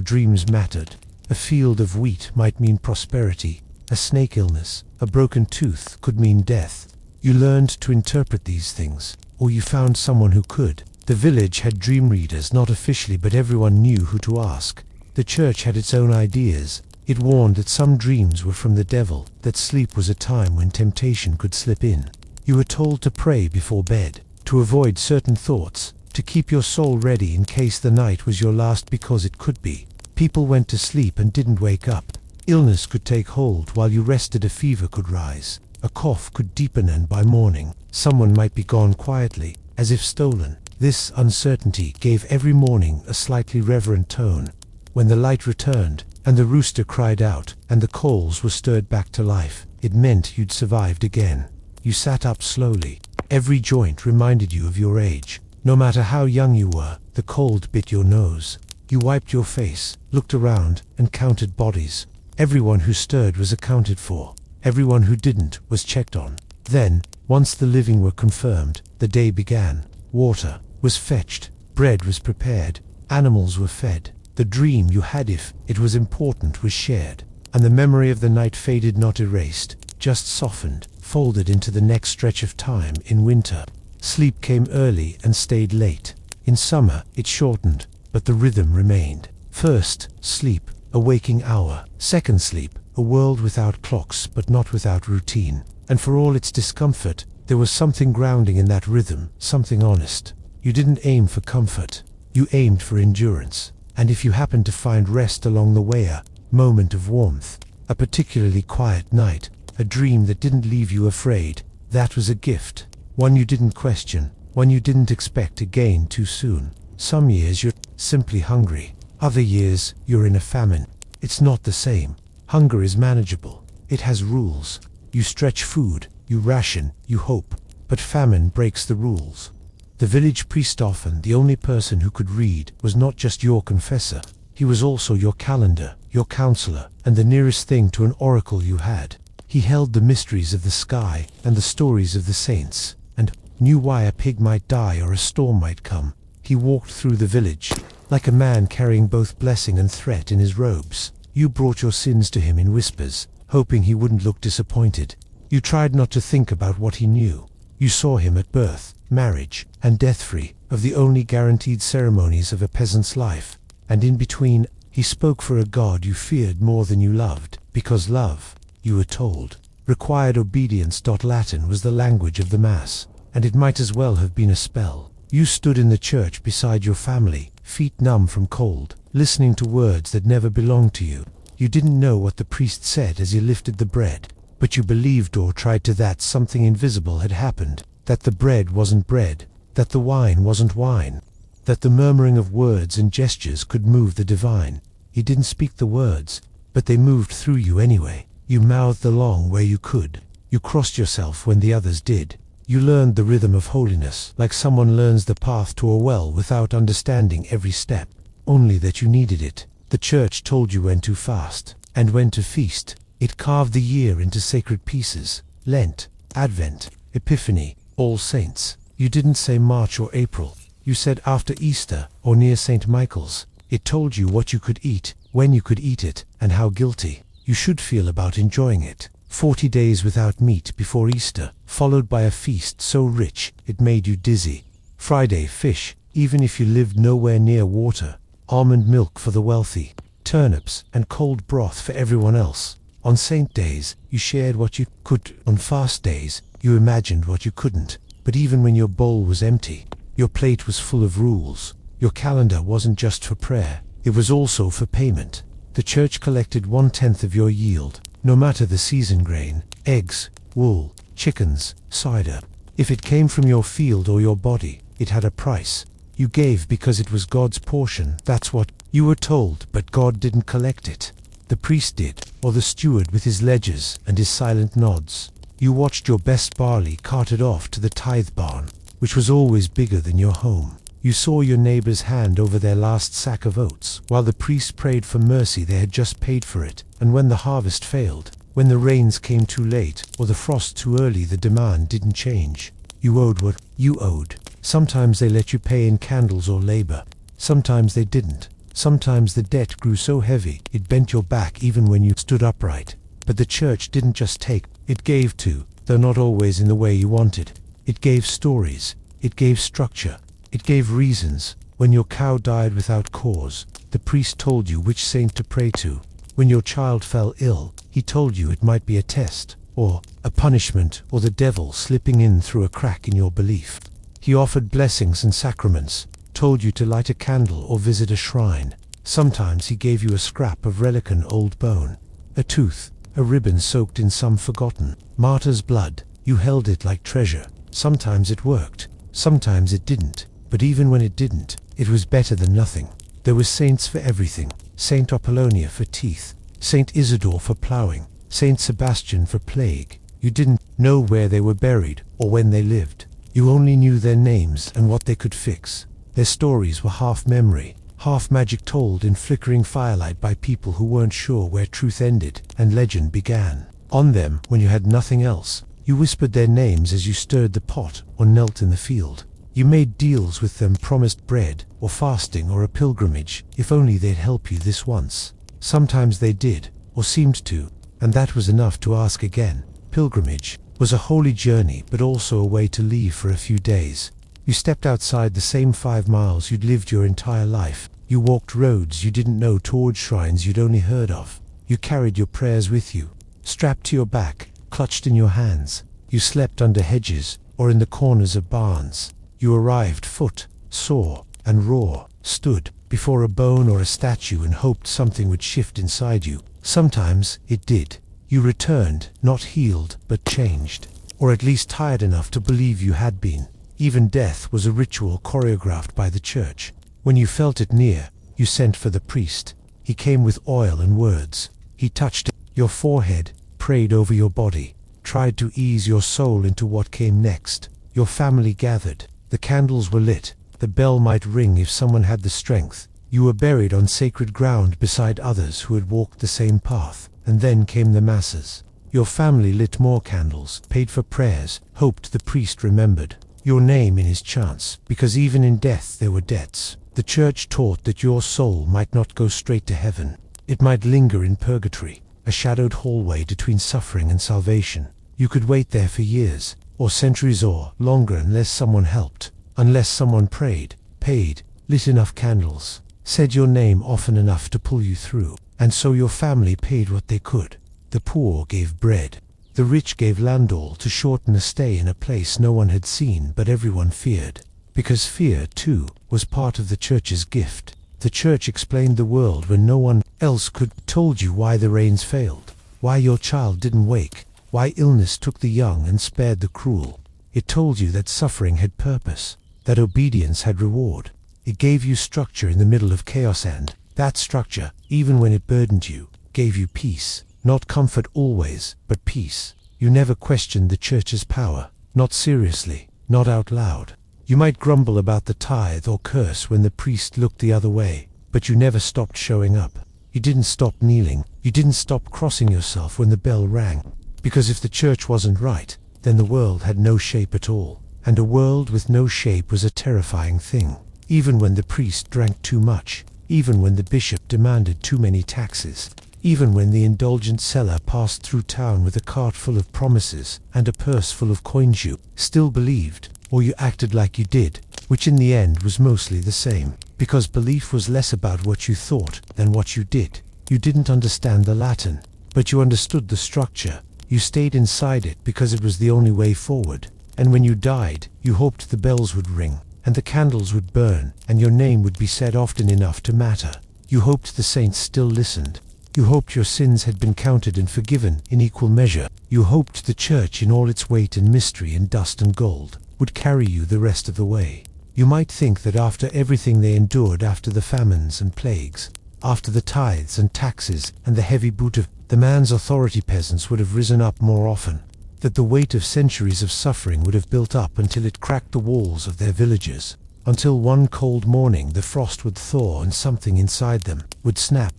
dreams mattered. A field of wheat might mean prosperity. A snake illness, a broken tooth could mean death. You learned to interpret these things, or you found someone who could. The village had dream readers, not officially, but everyone knew who to ask. The church had its own ideas. It warned that some dreams were from the devil, that sleep was a time when temptation could slip in. You were told to pray before bed, to avoid certain thoughts, to keep your soul ready in case the night was your last, because it could be. People went to sleep and didn't wake up. Illness could take hold while you rested, a fever could rise, a cough could deepen, and by morning, someone might be gone quietly, as if stolen. This uncertainty gave every morning a slightly reverent tone. When the light returned, and the rooster cried out, and the coals were stirred back to life, it meant you'd survived again. You sat up slowly. Every joint reminded you of your age. No matter how young you were, the cold bit your nose. You wiped your face, looked around, and counted bodies. Everyone who stirred was accounted for. Everyone who didn't was checked on. Then, once the living were confirmed, the day began. Water was fetched, bread was prepared, animals were fed. The dream you had, if it was important, was shared. And the memory of the night faded, not erased, just softened, folded into the next stretch of time. In winter, sleep came early and stayed late. In summer, it shortened, but the rhythm remained. First, sleep, a waking hour. Second, sleep, a world without clocks but not without routine. And for all its discomfort, there was something grounding in that rhythm, something honest. You didn't aim for comfort, you aimed for endurance. And if you happened to find rest along the way, a moment of warmth, a particularly quiet night, a dream that didn't leave you afraid, that was a gift. One you didn't question, one you didn't expect again too soon. Some years you're simply hungry. Other years you're in a famine. It's not the same. Hunger is manageable. It has rules. You stretch food, you ration, you hope. But famine breaks the rules. The village priest, often the only person who could read, was not just your confessor. He was also your calendar, your counselor, and the nearest thing to an oracle you had. He held the mysteries of the sky and the stories of the saints, and knew why a pig might die or a storm might come. He walked through the village, like a man carrying both blessing and threat in his robes. You brought your sins to him in whispers, hoping he wouldn't look disappointed. You tried not to think about what he knew. You saw him at birth, marriage, and death, free of the only guaranteed ceremonies of a peasant's life. And in between, he spoke for a God you feared more than you loved, because love, you were told, required obedience. Latin was the language of the Mass, and it might as well have been a spell. You stood in the church beside your family, feet numb from cold, listening to words that never belonged to you. You didn't know what the priest said as he lifted the bread, but you believed, or tried to, that something invisible had happened, that the bread wasn't bread, that the wine wasn't wine, that the murmuring of words and gestures could move the divine. He didn't speak the words, but they moved through you anyway. You mouthed along where you could. You crossed yourself when the others did. You learned the rhythm of holiness, like someone learns the path to a well without understanding every step, only that you needed it. The church told you when to fast, and when to feast. It carved the year into sacred pieces. Lent, Advent, Epiphany, All Saints. You didn't say March or April. You said after Easter, or near St. Michael's. It told you what you could eat, when you could eat it, and how guilty you should feel about enjoying it. 40 days without meat before Easter, followed by a feast so rich it made you dizzy. Friday, fish, even if you lived nowhere near water. Almond milk for the wealthy. Turnips and cold broth for everyone else. On saint days, you shared what you could. On fast days, you imagined what you couldn't. But even when your bowl was empty, your plate was full of rules. Your calendar wasn't just for prayer, it was also for payment. The church collected 1/10 of your yield, no matter the season: grain, eggs, wool, chickens, cider. If it came from your field or your body, it had a price. You gave because it was God's portion, that's what you were told, but God didn't collect it. The priest did, or the steward with his ledgers and his silent nods. You watched your best barley carted off to the tithe barn, which was always bigger than your home. You saw your neighbors hand over their last sack of oats, while the priest prayed for mercy they had just paid for it. And when the harvest failed, when the rains came too late, or the frost too early, the demand didn't change. You owed what you owed. Sometimes they let you pay in candles or labor. Sometimes they didn't. Sometimes the debt grew so heavy, it bent your back even when you stood upright. But the church didn't just take, it gave too, though not always in the way you wanted. It gave stories. It gave structure. It gave reasons. When your cow died without cause, the priest told you which saint to pray to. When your child fell ill, he told you it might be a test, or a punishment, or the devil slipping in through a crack in your belief. He offered blessings and sacraments, told you to light a candle or visit a shrine. Sometimes he gave you a scrap of relicant old bone, a tooth, a ribbon soaked in some forgotten martyr's blood. You held it like treasure. Sometimes it worked, sometimes it didn't, but even when it didn't, it was better than nothing. There were saints for everything. Saint Apollonia for teeth, Saint Isidore for plowing, Saint Sebastian for plague. You didn't know where they were buried or when they lived. You only knew their names and what they could fix. Their stories were half memory, half magic told in flickering firelight by people who weren't sure where truth ended and legend began. On them, when you had nothing else, you whispered their names as you stirred the pot or knelt in the field. You made deals with them, promised bread or fasting or a pilgrimage if only they'd help you this once. Sometimes they did, or seemed to, and that was enough to ask again. Pilgrimage was a holy journey, but also a way to leave for a few days. You stepped outside the same 5 miles you'd lived your entire life. You walked roads you didn't know towards shrines you'd only heard of. You carried your prayers with you, strapped to your back, clutched in your hands. You slept under hedges or in the corners of barns. You arrived foot, sore and raw, stood before a bone or a statue and hoped something would shift inside you. Sometimes it did. You returned, not healed, but changed, or at least tired enough to believe you had been. Even death was a ritual choreographed by the church. When you felt it near, you sent for the priest. He came with oil and words. He touched your forehead, prayed over your body, tried to ease your soul into what came next. Your family gathered. The candles were lit. The bell might ring if someone had the strength. You were buried on sacred ground beside others who had walked the same path. And then came the masses. Your family lit more candles, paid for prayers, hoped the priest remembered your name in his chants, because even in death there were debts. The church taught that your soul might not go straight to heaven. It might linger in purgatory, a shadowed hallway between suffering and salvation. You could wait there for years, or centuries or longer, unless someone helped, unless someone prayed, paid, lit enough candles, said your name often enough to pull you through. And so your family paid what they could. The poor gave bread. The rich gave landau to shorten a stay in a place no one had seen but everyone feared. Because fear, too, was part of the church's gift. The church explained the world when no one else could. Told you why the rains failed, why your child didn't wake, why illness took the young and spared the cruel. It told you that suffering had purpose, that obedience had reward. It gave you structure in the middle of chaos, and that structure, even when it burdened you, gave you peace. Not comfort always, but peace. You never questioned the church's power. Not seriously, not out loud. You might grumble about the tithe or curse when the priest looked the other way, but you never stopped showing up. You didn't stop kneeling. You didn't stop crossing yourself when the bell rang. Because if the church wasn't right, then the world had no shape at all. And a world with no shape was a terrifying thing. Even when the priest drank too much. Even when the bishop demanded too many taxes. Even when the indulgent seller passed through town with a cart full of promises and a purse full of coins, you still believed, or you acted like you did, which in the end was mostly the same, because belief was less about what you thought than what you did. You didn't understand the Latin, but you understood the structure. You stayed inside it because it was the only way forward. And when you died, you hoped the bells would ring, and the candles would burn, and your name would be said often enough to matter. You hoped the saints still listened. You hoped your sins had been counted and forgiven in equal measure. You hoped the church, in all its weight and mystery and dust and gold, would carry you the rest of the way. You might think that after everything they endured, after the famines and plagues, after the tithes and taxes and the heavy boot of the man's authority, peasants would have risen up more often, that the weight of centuries of suffering would have built up until it cracked the walls of their villages, until one cold morning the frost would thaw and something inside them would snap.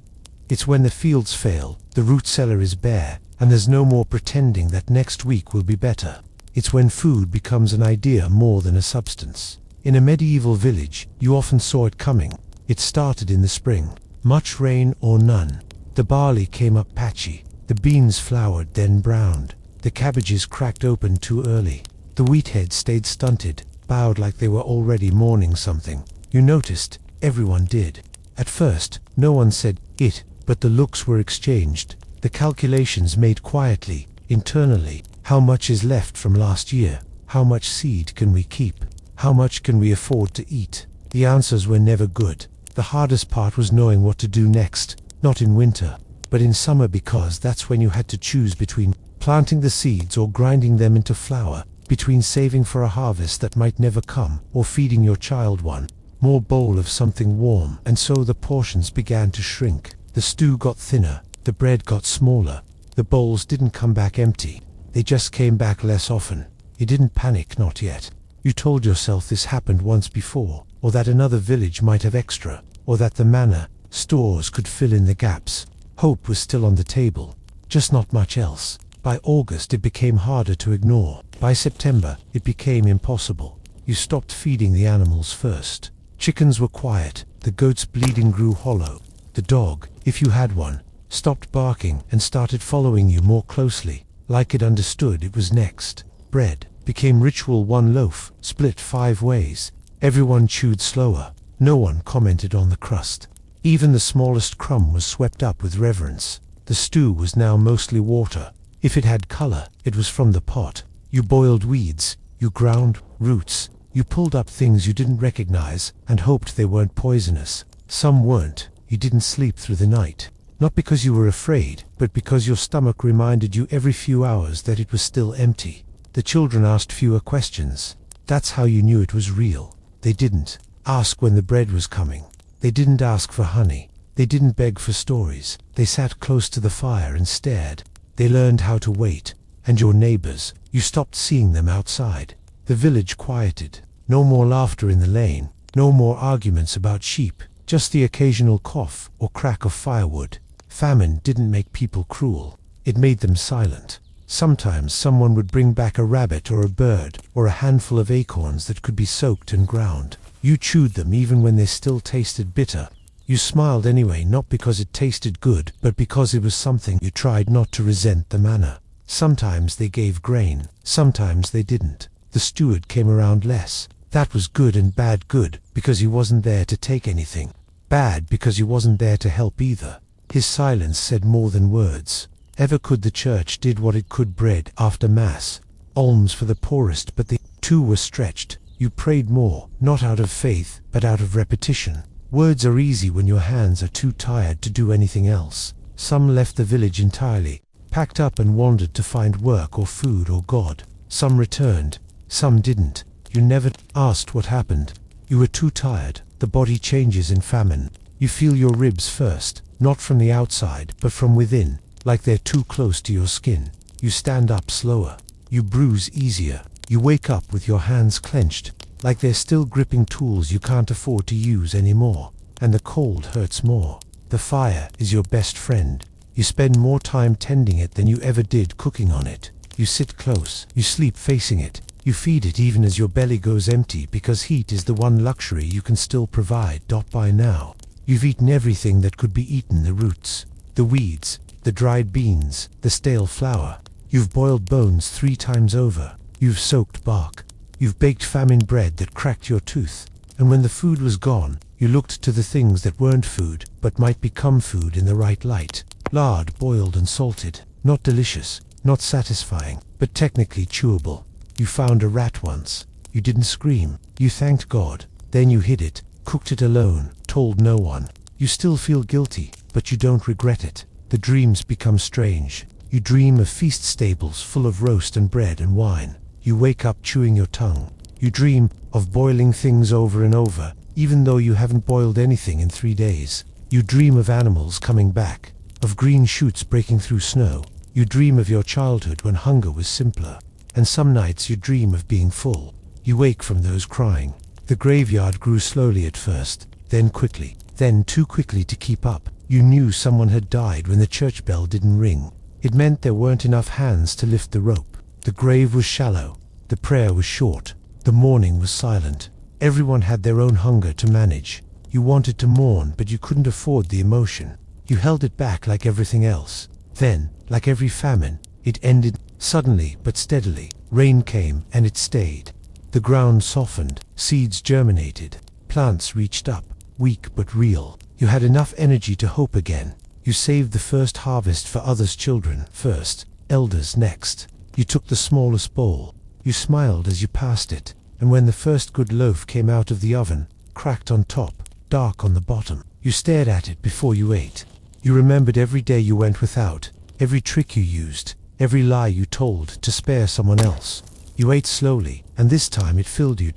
It's when the fields fail, the root cellar is bare, and there's no more pretending that next week will be better. It's when food becomes an idea more than a substance. In a medieval village, you often saw it coming. It started in the spring, much rain or none. The barley came up patchy, the beans flowered then browned, the cabbages cracked open too early, the wheat heads stayed stunted, bowed like they were already mourning something. You noticed, everyone did. At first, No one said it, but the looks were exchanged, the calculations made quietly, internally. How much is left from last year? How much seed can we keep? How much can we afford to eat? The answers were never good. The hardest part was knowing what to do next, not in winter, but in summer, because that's when you had to choose between planting the seeds or grinding them into flour, between saving for a harvest that might never come or feeding your child one more bowl of something warm. And so the portions began to shrink. The stew got thinner, the bread got smaller. The bowls didn't come back empty, they just came back less often. You didn't panic, not yet. You told yourself this happened once before, or that another village might have extra, or that the manor stores could fill in the gaps. Hope was still on the table, just not much else. By August it became harder to ignore. By September it became impossible. You stopped feeding the animals first. Chickens were quiet, the goat's bleeding grew hollow. The dog, if you had one, stopped barking and started following you more closely, like it understood it was next. Bread became ritual, one loaf, split 5 ways. Everyone chewed slower. No one commented on the crust. Even the smallest crumb was swept up with reverence. The stew was now mostly water. If it had color, it was from the pot. You boiled weeds, you ground roots, you pulled up things you didn't recognize and hoped they weren't poisonous. Some weren't. You didn't sleep through the night. Not because you were afraid, but because your stomach reminded you every few hours that it was still empty. The children asked fewer questions. That's how you knew it was real. They didn't ask when the bread was coming. They didn't ask for honey. They didn't beg for stories. They sat close to the fire and stared. They learned how to wait. And your neighbors, you stopped seeing them outside. The village quieted. No more laughter in the lane. No more arguments about sheep. Just the occasional cough or crack of firewood. Famine didn't make people cruel. It made them silent. Sometimes someone would bring back a rabbit or a bird or a handful of acorns that could be soaked and ground. You chewed them even when they still tasted bitter. You smiled anyway, not because it tasted good, but because it was something. You tried not to resent the manor. Sometimes they gave grain, sometimes they didn't. The steward came around less. That was good and bad. Good because he wasn't there to take anything. Bad because he wasn't there to help either. His silence said more than words. Ever could. The church did what it could. Bread after mass, alms for the poorest, but the two were stretched. You prayed more, not out of faith, but out of repetition. Words are easy when your hands are too tired to do anything else. Some left the village entirely, packed up and wandered to find work or food or God. Some returned, some didn't. You never asked what happened. You were too tired. The body changes in famine. You feel your ribs first, not from the outside, but from within, like they're too close to your skin. You stand up slower. You bruise easier. You wake up with your hands clenched, like they're still gripping tools you can't afford to use anymore. And the cold hurts more. The fire is your best friend. You spend more time tending it than you ever did cooking on it. You sit close. You sleep facing it. You feed it even as your belly goes empty, because heat is the one luxury you can still provide. By now, you've eaten everything that could be eaten: the roots, the weeds, the dried beans, the stale flour. You've boiled bones 3 times over. You've soaked bark. You've baked famine bread that cracked your tooth. And when the food was gone, you looked to the things that weren't food, but might become food in the right light. Lard boiled and salted. Not delicious, not satisfying, but technically chewable. You found a rat once. You didn't scream. You thanked God. Then you hid it, cooked it alone, told no one. You still feel guilty, but you don't regret it. The dreams become strange. You dream of feast stables full of roast and bread and wine. You wake up chewing your tongue. You dream of boiling things over and over, even though you haven't boiled anything in 3 days. You dream of animals coming back, of green shoots breaking through snow. You dream of your childhood when hunger was simpler. And some nights you dream of being full. You wake from those crying. The graveyard grew slowly at first, then quickly, then too quickly to keep up. You knew someone had died when the church bell didn't ring. It meant there weren't enough hands to lift the rope. The grave was shallow. The prayer was short. The mourning was silent. Everyone had their own hunger to manage. You wanted to mourn, but you couldn't afford the emotion. You held it back like everything else. Then, like every famine, it ended suddenly but steadily. Rain came and it stayed. The ground softened. Seeds germinated. Plants reached up, weak but real. You had enough energy to hope again. You saved the first harvest for others' children first, elders next. You took the smallest bowl. You smiled as you passed it, and when the first good loaf came out of the oven, cracked on top, dark on the bottom, you stared at it before you ate. You remembered every day you went without, every trick you used, every lie you told to spare someone else. You ate slowly, and this time it filled you.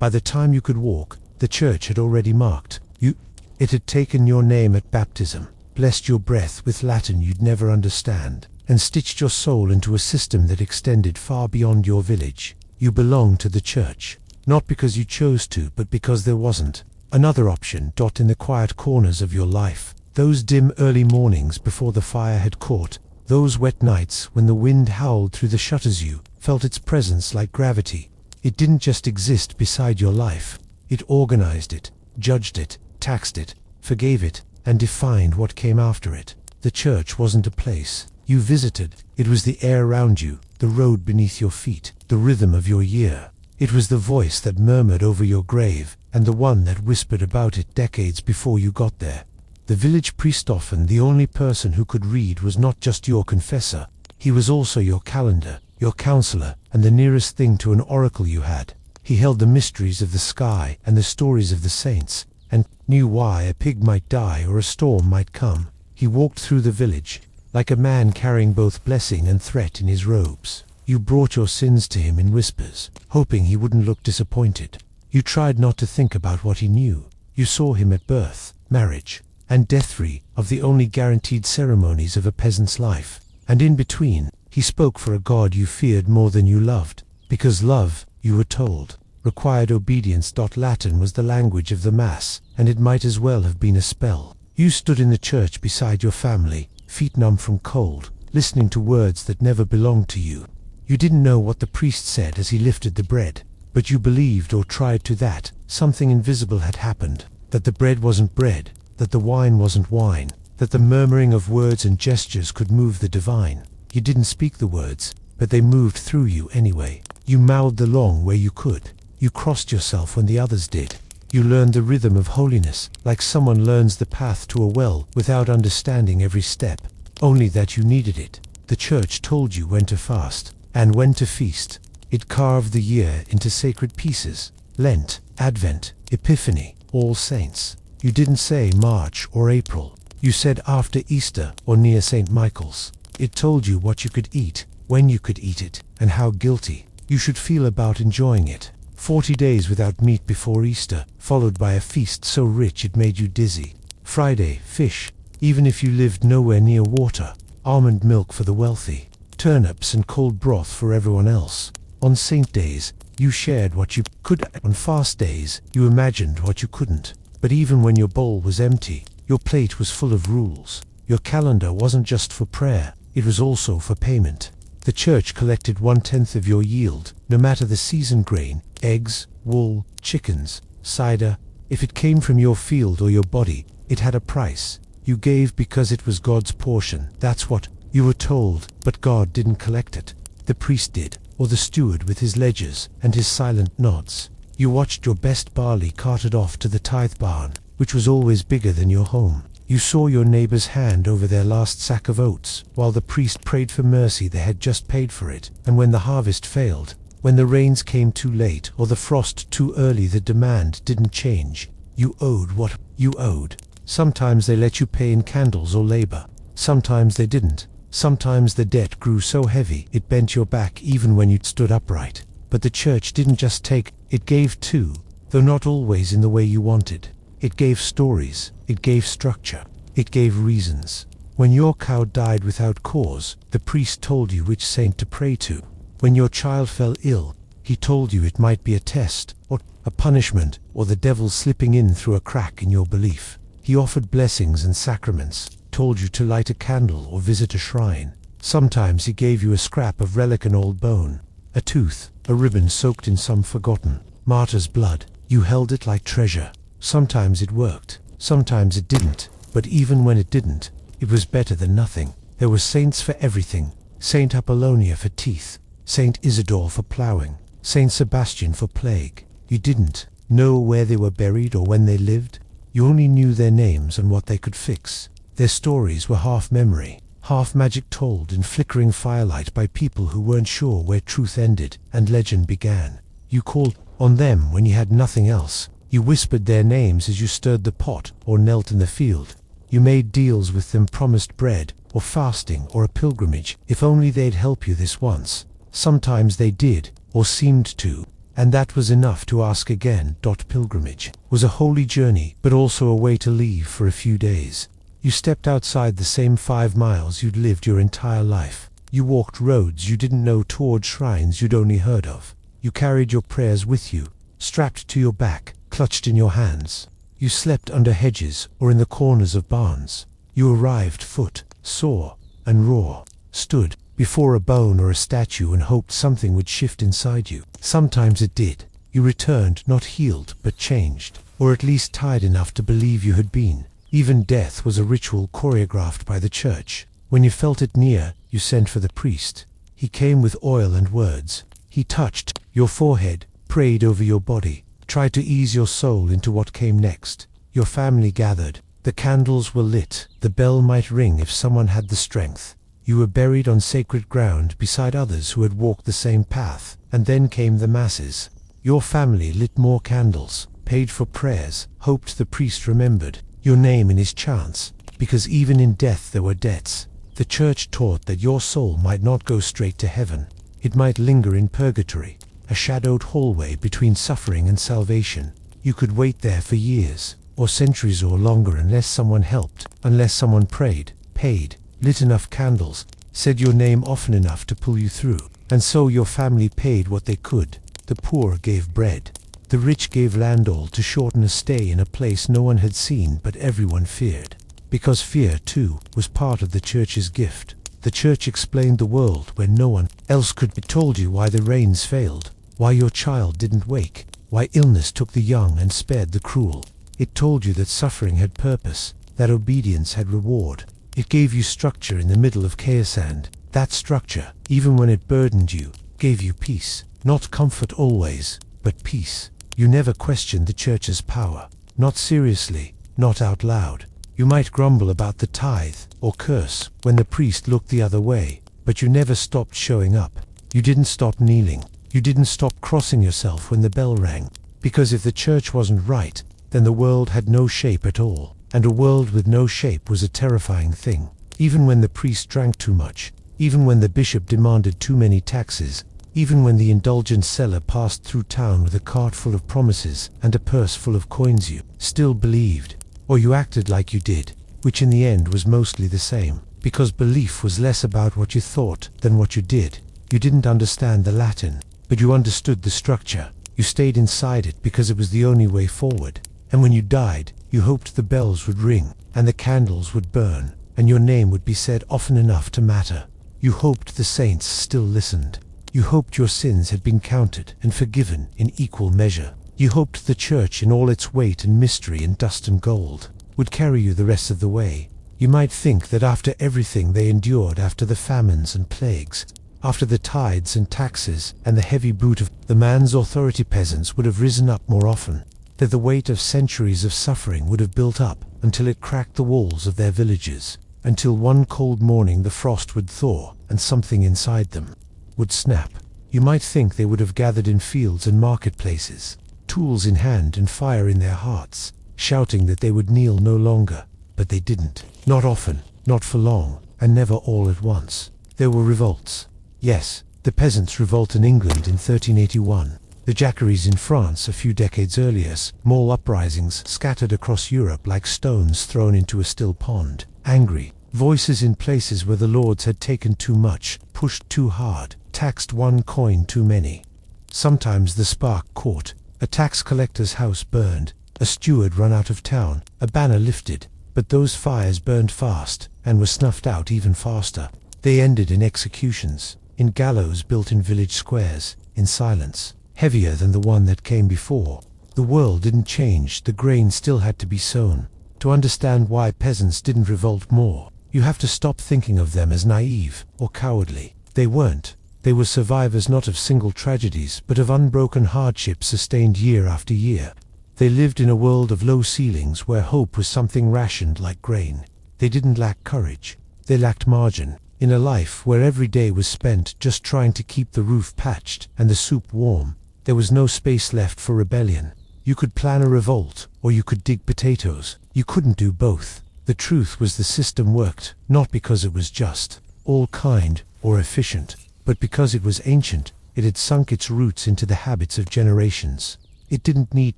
By the time you could walk, the church had already marked you. It had taken your name at baptism, blessed your breath with Latin you'd never understand, and stitched your soul into a system that extended far beyond your village. You belonged to the church, not because you chose to, but because there wasn't another option. In the quiet corners of your life, those dim early mornings before the fire had caught, those wet nights when the wind howled through the shutters, you felt its presence like gravity. It didn't just exist beside your life. It organized it, judged it, taxed it, forgave it, and defined what came after it. The church wasn't a place you visited. It was the air around you, the road beneath your feet, the rhythm of your year. It was the voice that murmured over your grave, and the one that whispered about it decades before you got there. The village priest, often the only person who could read, was not just your confessor. He was also your calendar, your counselor, and the nearest thing to an oracle you had. He held the mysteries of the sky and the stories of the saints, and knew why a pig might die or a storm might come. He walked through the village, like a man carrying both blessing and threat in his robes. You brought your sins to him in whispers, hoping he wouldn't look disappointed. You tried not to think about what he knew. You saw him at birth, marriage, and death, three of the only guaranteed ceremonies of a peasant's life. And in between, he spoke for a God you feared more than you loved, because love, you were told, required obedience. Latin was the language of the Mass, and it might as well have been a spell. You stood in the church beside your family, feet numb from cold, listening to words that never belonged to you. You didn't know what the priest said as he lifted the bread, but you believed, or tried to, that something invisible had happened, that the bread wasn't bread, that the wine wasn't wine, that the murmuring of words and gestures could move the divine. You didn't speak the words, but they moved through you anyway. You mouthed along where you could. You crossed yourself when the others did. You learned the rhythm of holiness, like someone learns the path to a well without understanding every step, only that you needed it. The church told you when to fast, and when to feast. It carved the year into sacred pieces. Lent, Advent, Epiphany, All Saints. You didn't say March or April. You said after Easter or near St. Michael's. It told you what you could eat, when you could eat it, and how guilty you should feel about enjoying it. 40 days without meat before Easter, followed by a feast so rich it made you dizzy. Friday, fish, even if you lived nowhere near water. Almond milk for the wealthy. Turnips and cold broth for everyone else. On saint days, you shared what you could. On fast days, you imagined what you couldn't. But even when your bowl was empty, your plate was full of rules. Your calendar wasn't just for prayer, it was also for payment. The church collected 1/10 of your yield, no matter the season: grain, eggs, wool, chickens, cider. If it came from your field or your body, it had a price. You gave because it was God's portion. That's what you were told, but God didn't collect it. The priest did, or the steward with his ledgers and his silent nods. You watched your best barley carted off to the tithe barn, which was always bigger than your home. You saw your neighbors hand over their last sack of oats, while the priest prayed for mercy they had just paid for it. And when the harvest failed, when the rains came too late or the frost too early, the demand didn't change. You owed what you owed. Sometimes they let you pay in candles or labor. Sometimes they didn't. Sometimes the debt grew so heavy it bent your back even when you'd stood upright. But the church didn't just take, it gave too, though not always in the way you wanted. It gave stories, it gave structure, it gave reasons. When your cow died without cause, the priest told you which saint to pray to. When your child fell ill, he told you it might be a test, or a punishment, or the devil slipping in through a crack in your belief. He offered blessings and sacraments, told you to light a candle or visit a shrine. Sometimes he gave you a scrap of relic, an old bone, a tooth, a ribbon soaked in some forgotten martyr's blood. You held it like treasure. Sometimes it worked, sometimes it didn't, but even when it didn't, it was better than nothing. There were saints for everything. Saint Apollonia for teeth, Saint Isidore for plowing, Saint Sebastian for plague. You didn't know where they were buried or when they lived, You only knew their names and what they could fix. Their stories were half memory, half magic told in flickering firelight by people who weren't sure where truth ended and legend began. You called on them when you had nothing else. You whispered their names as you stirred the pot or knelt in the field. You made deals with them, promised bread or fasting or a pilgrimage if only they'd help you this once. Sometimes they did, or seemed to, and that was enough to ask again. Pilgrimage was a holy journey, but also a way to leave for a few days. You stepped outside the same 5 miles you'd lived your entire life. You walked roads you didn't know toward shrines you'd only heard of. You carried your prayers with you, strapped to your back, clutched in your hands. You slept under hedges or in the corners of barns. You arrived foot, sore, and raw, stood before a bone or a statue and hoped something would shift inside you. Sometimes it did. You returned not healed but changed, or at least tired enough to believe you had been. Even death was a ritual choreographed by the church. When you felt it near, you sent for the priest. He came with oil and words. He touched your forehead, prayed over your body, tried to ease your soul into what came next. Your family gathered. The candles were lit. The bell might ring if someone had the strength. You were buried on sacred ground beside others who had walked the same path. And then came the masses. Your family lit more candles, paid for prayers, hoped the priest remembered your name in his chants, because even in death there were debts. The church taught that your soul might not go straight to heaven. It might linger in purgatory, a shadowed hallway between suffering and salvation. You could wait there for years, or centuries or longer, unless someone helped, unless someone prayed, paid, lit enough candles, said your name often enough to pull you through. And so your family paid what they could. The poor gave bread. The rich gave land, all to shorten a stay in a place no one had seen but everyone feared. Because fear, too, was part of the church's gift. The church explained the world when no one else could. It told you why the rains failed, why your child didn't wake, why illness took the young and spared the cruel. It told you that suffering had purpose, that obedience had reward. It gave you structure in the middle of chaos, and that structure, even when it burdened you, gave you peace. Not comfort always, but peace. You never questioned the church's power. Not seriously, not out loud. You might grumble about the tithe, or curse, when the priest looked the other way, but you never stopped showing up. You didn't stop kneeling. You didn't stop crossing yourself when the bell rang. Because if the church wasn't right, then the world had no shape at all. And a world with no shape was a terrifying thing. Even when the priest drank too much, even when the bishop demanded too many taxes, even when the indulgent seller passed through town with a cart full of promises and a purse full of coins, you still believed. Or you acted like you did, which in the end was mostly the same, because belief was less about what you thought than what you did. You didn't understand the Latin, but you understood the structure. You stayed inside it because it was the only way forward. And when you died, you hoped the bells would ring, and the candles would burn, and your name would be said often enough to matter. You hoped the saints still listened. You hoped your sins had been counted and forgiven in equal measure. You hoped the church, in all its weight and mystery and dust and gold, would carry you the rest of the way. You might think that after everything they endured, after the famines and plagues, after the tithes and taxes and the heavy boot of the man's authority, peasants would have risen up more often, that the weight of centuries of suffering would have built up until it cracked the walls of their villages, until one cold morning the frost would thaw and something inside them would snap. You might think they would have gathered in fields and marketplaces, tools in hand and fire in their hearts, shouting that they would kneel no longer, but they didn't. Not often, not for long, and never all at once. There were revolts. Yes, the peasants' revolt in England in 1381, the Jacqueries in France a few decades earlier, small uprisings scattered across Europe like stones thrown into a still pond. Angry voices in places where the lords had taken too much, pushed too hard, taxed one coin too many. Sometimes the spark caught. A tax collector's house burned, a steward run out of town, a banner lifted, but those fires burned fast and were snuffed out even faster. They ended in executions, in gallows built in village squares, in silence, heavier than the one that came before. The world didn't change, the grain still had to be sown. To understand why peasants didn't revolt more, you have to stop thinking of them as naive or cowardly. They weren't. They were survivors not of single tragedies, but of unbroken hardships sustained year after year. They lived in a world of low ceilings where hope was something rationed like grain. They didn't lack courage. They lacked margin. In a life where every day was spent just trying to keep the roof patched and the soup warm, there was no space left for rebellion. You could plan a revolt, or you could dig potatoes. You couldn't do both. The truth was the system worked, not because it was just, all kind, or efficient, but because it was ancient. It had sunk its roots into the habits of generations. It didn't need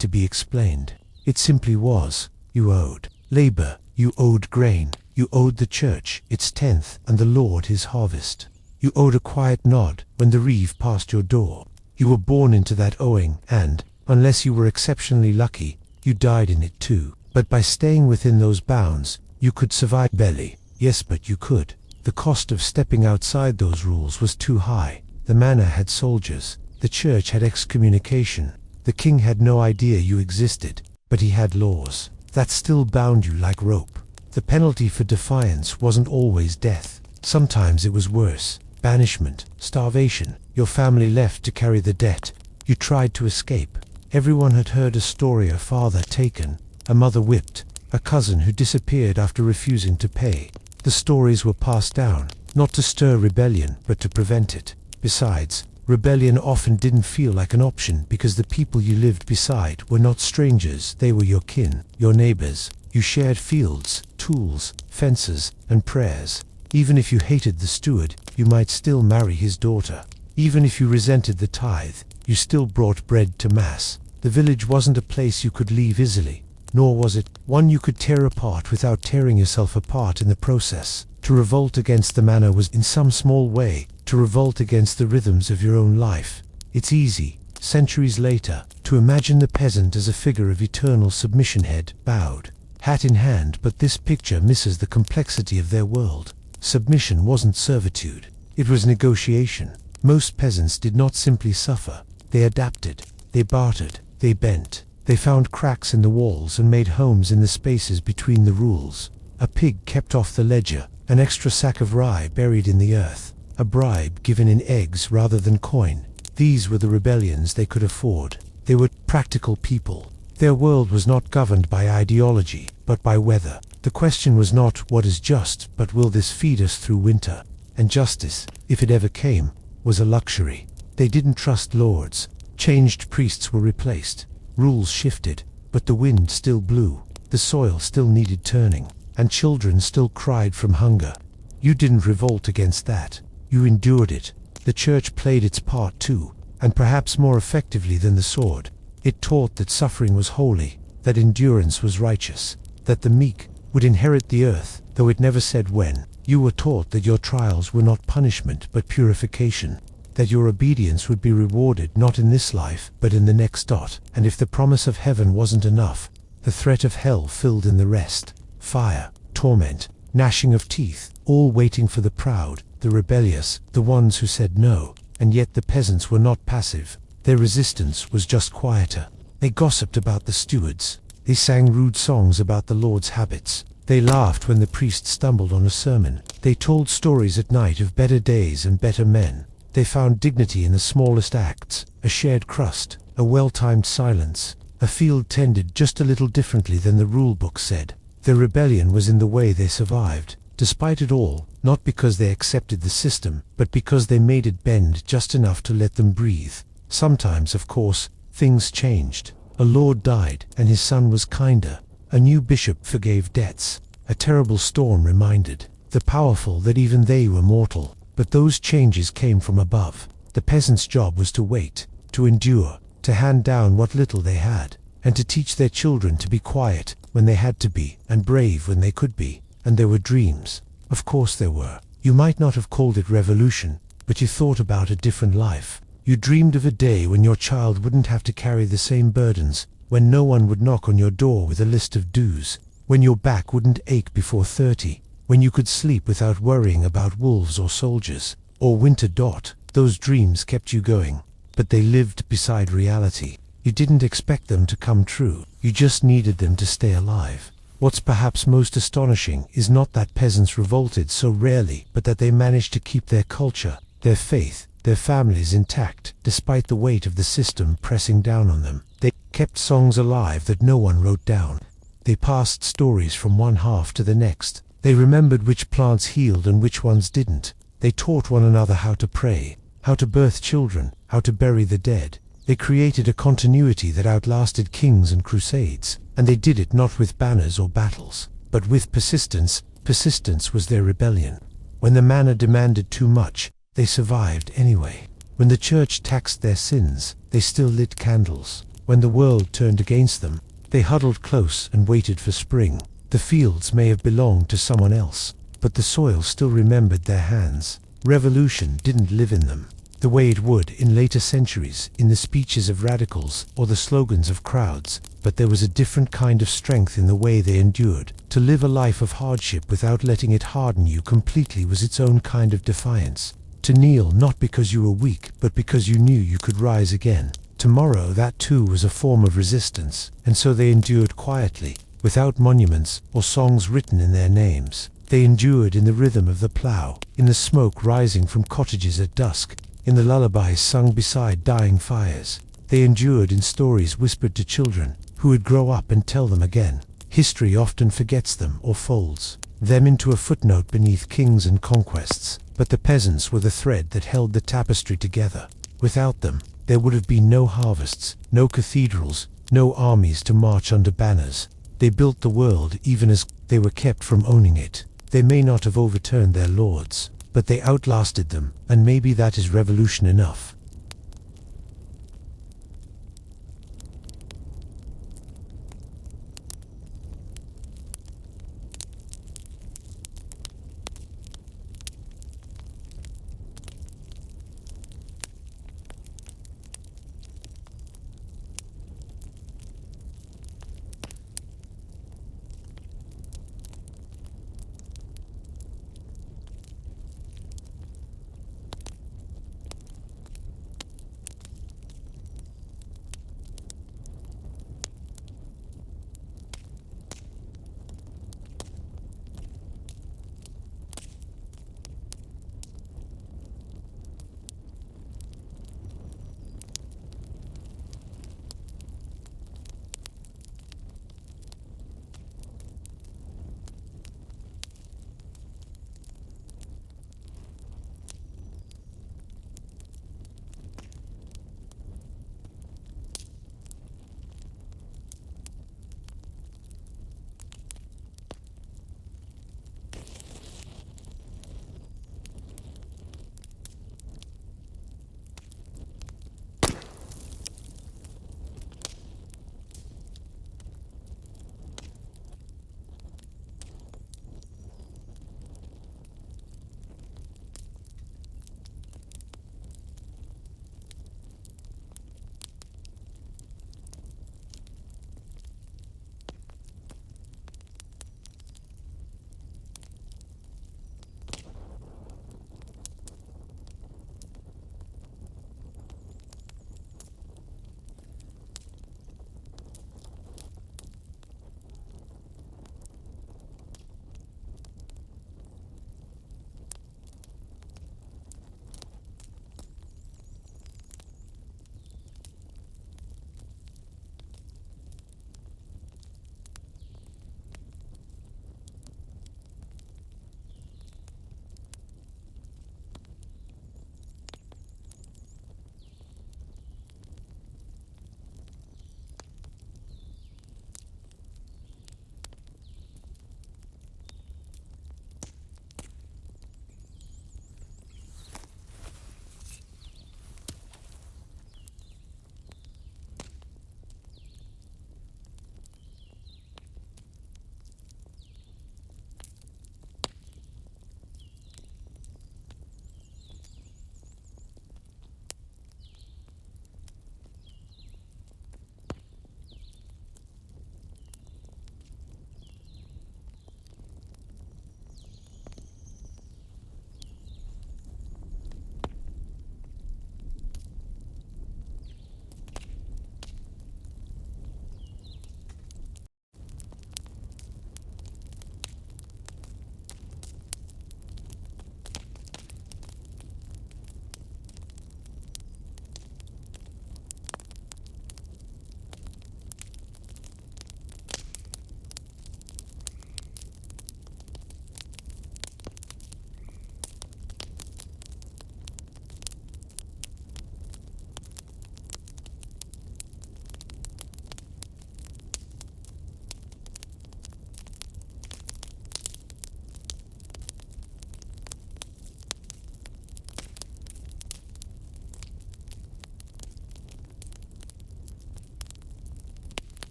to be explained. It simply was. You owed labor, you owed grain, you owed the church its tenth and the Lord his harvest. You owed a quiet nod when the reeve passed your door. You were born into that owing and, unless you were exceptionally lucky, you died in it too. But by staying within those bounds, you could survive belly. Yes, but you could. The cost of stepping outside those rules was too high. The manor had soldiers. The church had excommunication. The king had no idea you existed, but he had laws that still bound you like rope. The penalty for defiance wasn't always death. Sometimes it was worse. Banishment, starvation, your family left to carry the debt. You tried to escape. Everyone had heard a story: a father taken, a mother whipped, a cousin who disappeared after refusing to pay. The stories were passed down, not to stir rebellion, but to prevent it. Besides, rebellion often didn't feel like an option because the people you lived beside were not strangers. They were your kin, your neighbors. You shared fields, tools, fences, and prayers. Even if you hated the steward, you might still marry his daughter. Even if you resented the tithe, you still brought bread to mass. The village wasn't a place you could leave easily, nor was it one you could tear apart without tearing yourself apart in the process. To revolt against the manor was, in some small way, to revolt against the rhythms of your own life. It's easy, centuries later, to imagine the peasant as a figure of eternal submission, head bowed, hat in hand, but this picture misses the complexity of their world. Submission wasn't servitude, it was negotiation. Most peasants did not simply suffer. They adapted, they bartered, they bent. They found cracks in the walls and made homes in the spaces between the rules. A pig kept off the ledger, an extra sack of rye buried in the earth, a bribe given in eggs rather than coin. These were the rebellions they could afford. They were practical people. Their world was not governed by ideology, but by weather. The question was not what is just, but will this feed us through winter? And justice, if it ever came, was a luxury. They didn't trust lords. Changed priests were replaced. Rules shifted, but the wind still blew. The soil still needed turning, and children still cried from hunger. You didn't revolt against that. You endured it. The church played its part too, and perhaps more effectively than the sword. It taught that suffering was holy, that endurance was righteous, that the meek would inherit the earth, though it never said when. You were taught that your trials were not punishment but purification, that your obedience would be rewarded not in this life but in the next. And if the promise of heaven wasn't enough, the threat of hell filled in the rest. Fire, torment, gnashing of teeth, all waiting for the proud, the rebellious, the ones who said no. And yet the peasants were not passive. Their resistance was just quieter. They gossiped about the stewards. They sang rude songs about the Lord's habits. They laughed when the priest stumbled on a sermon. They told stories at night of better days and better men. They found dignity in the smallest acts, a shared crust, a well-timed silence, a field tended just a little differently than the rule book said. Their rebellion was in the way they survived, despite it all, not because they accepted the system, but because they made it bend just enough to let them breathe. Sometimes, of course, things changed. A lord died, and his son was kinder. A new bishop forgave debts. A terrible storm reminded the powerful that even they were mortal. But those changes came from above. The peasant's job was to wait, to endure, to hand down what little they had, and to teach their children to be quiet when they had to be, and brave when they could be. And there were dreams. Of course there were. You might not have called it revolution, but you thought about a different life. You dreamed of a day when your child wouldn't have to carry the same burdens, when no one would knock on your door with a list of dues, when your back wouldn't ache before 30, when you could sleep without worrying about wolves or soldiers, or winter. Those dreams kept you going, but they lived beside reality. You didn't expect them to come true, you just needed them to stay alive. What's perhaps most astonishing is not that peasants revolted so rarely, but that they managed to keep their culture, their faith, their families intact, despite the weight of the system pressing down on them. kept songs alive that no one wrote down. They passed stories from one half to the next. They remembered which plants healed and which ones didn't. They taught one another how to pray, how to birth children, how to bury the dead. They created a continuity that outlasted kings and crusades, and they did it not with banners or battles, but with persistence. Persistence was their rebellion. When the manna demanded too much, they survived anyway. When the church taxed their sins, they still lit candles. When the world turned against them, they huddled close and waited for spring. The fields may have belonged to someone else, but the soil still remembered their hands. Revolution didn't live in them, the way it would in later centuries, in the speeches of radicals or the slogans of crowds, but there was a different kind of strength in the way they endured. To live a life of hardship without letting it harden you completely was its own kind of defiance. To kneel not because you were weak, but because you knew you could rise again tomorrow, that too was a form of resistance, and so they endured quietly, without monuments or songs written in their names. They endured in the rhythm of the plough, in the smoke rising from cottages at dusk, in the lullabies sung beside dying fires. They endured in stories whispered to children, who would grow up and tell them again. History often forgets them or folds them into a footnote beneath kings and conquests, but the peasants were the thread that held the tapestry together. Without them, there would have been no harvests, no cathedrals, no armies to march under banners. They built the world even as they were kept from owning it. They may not have overturned their lords, but they outlasted them, and maybe that is revolution enough.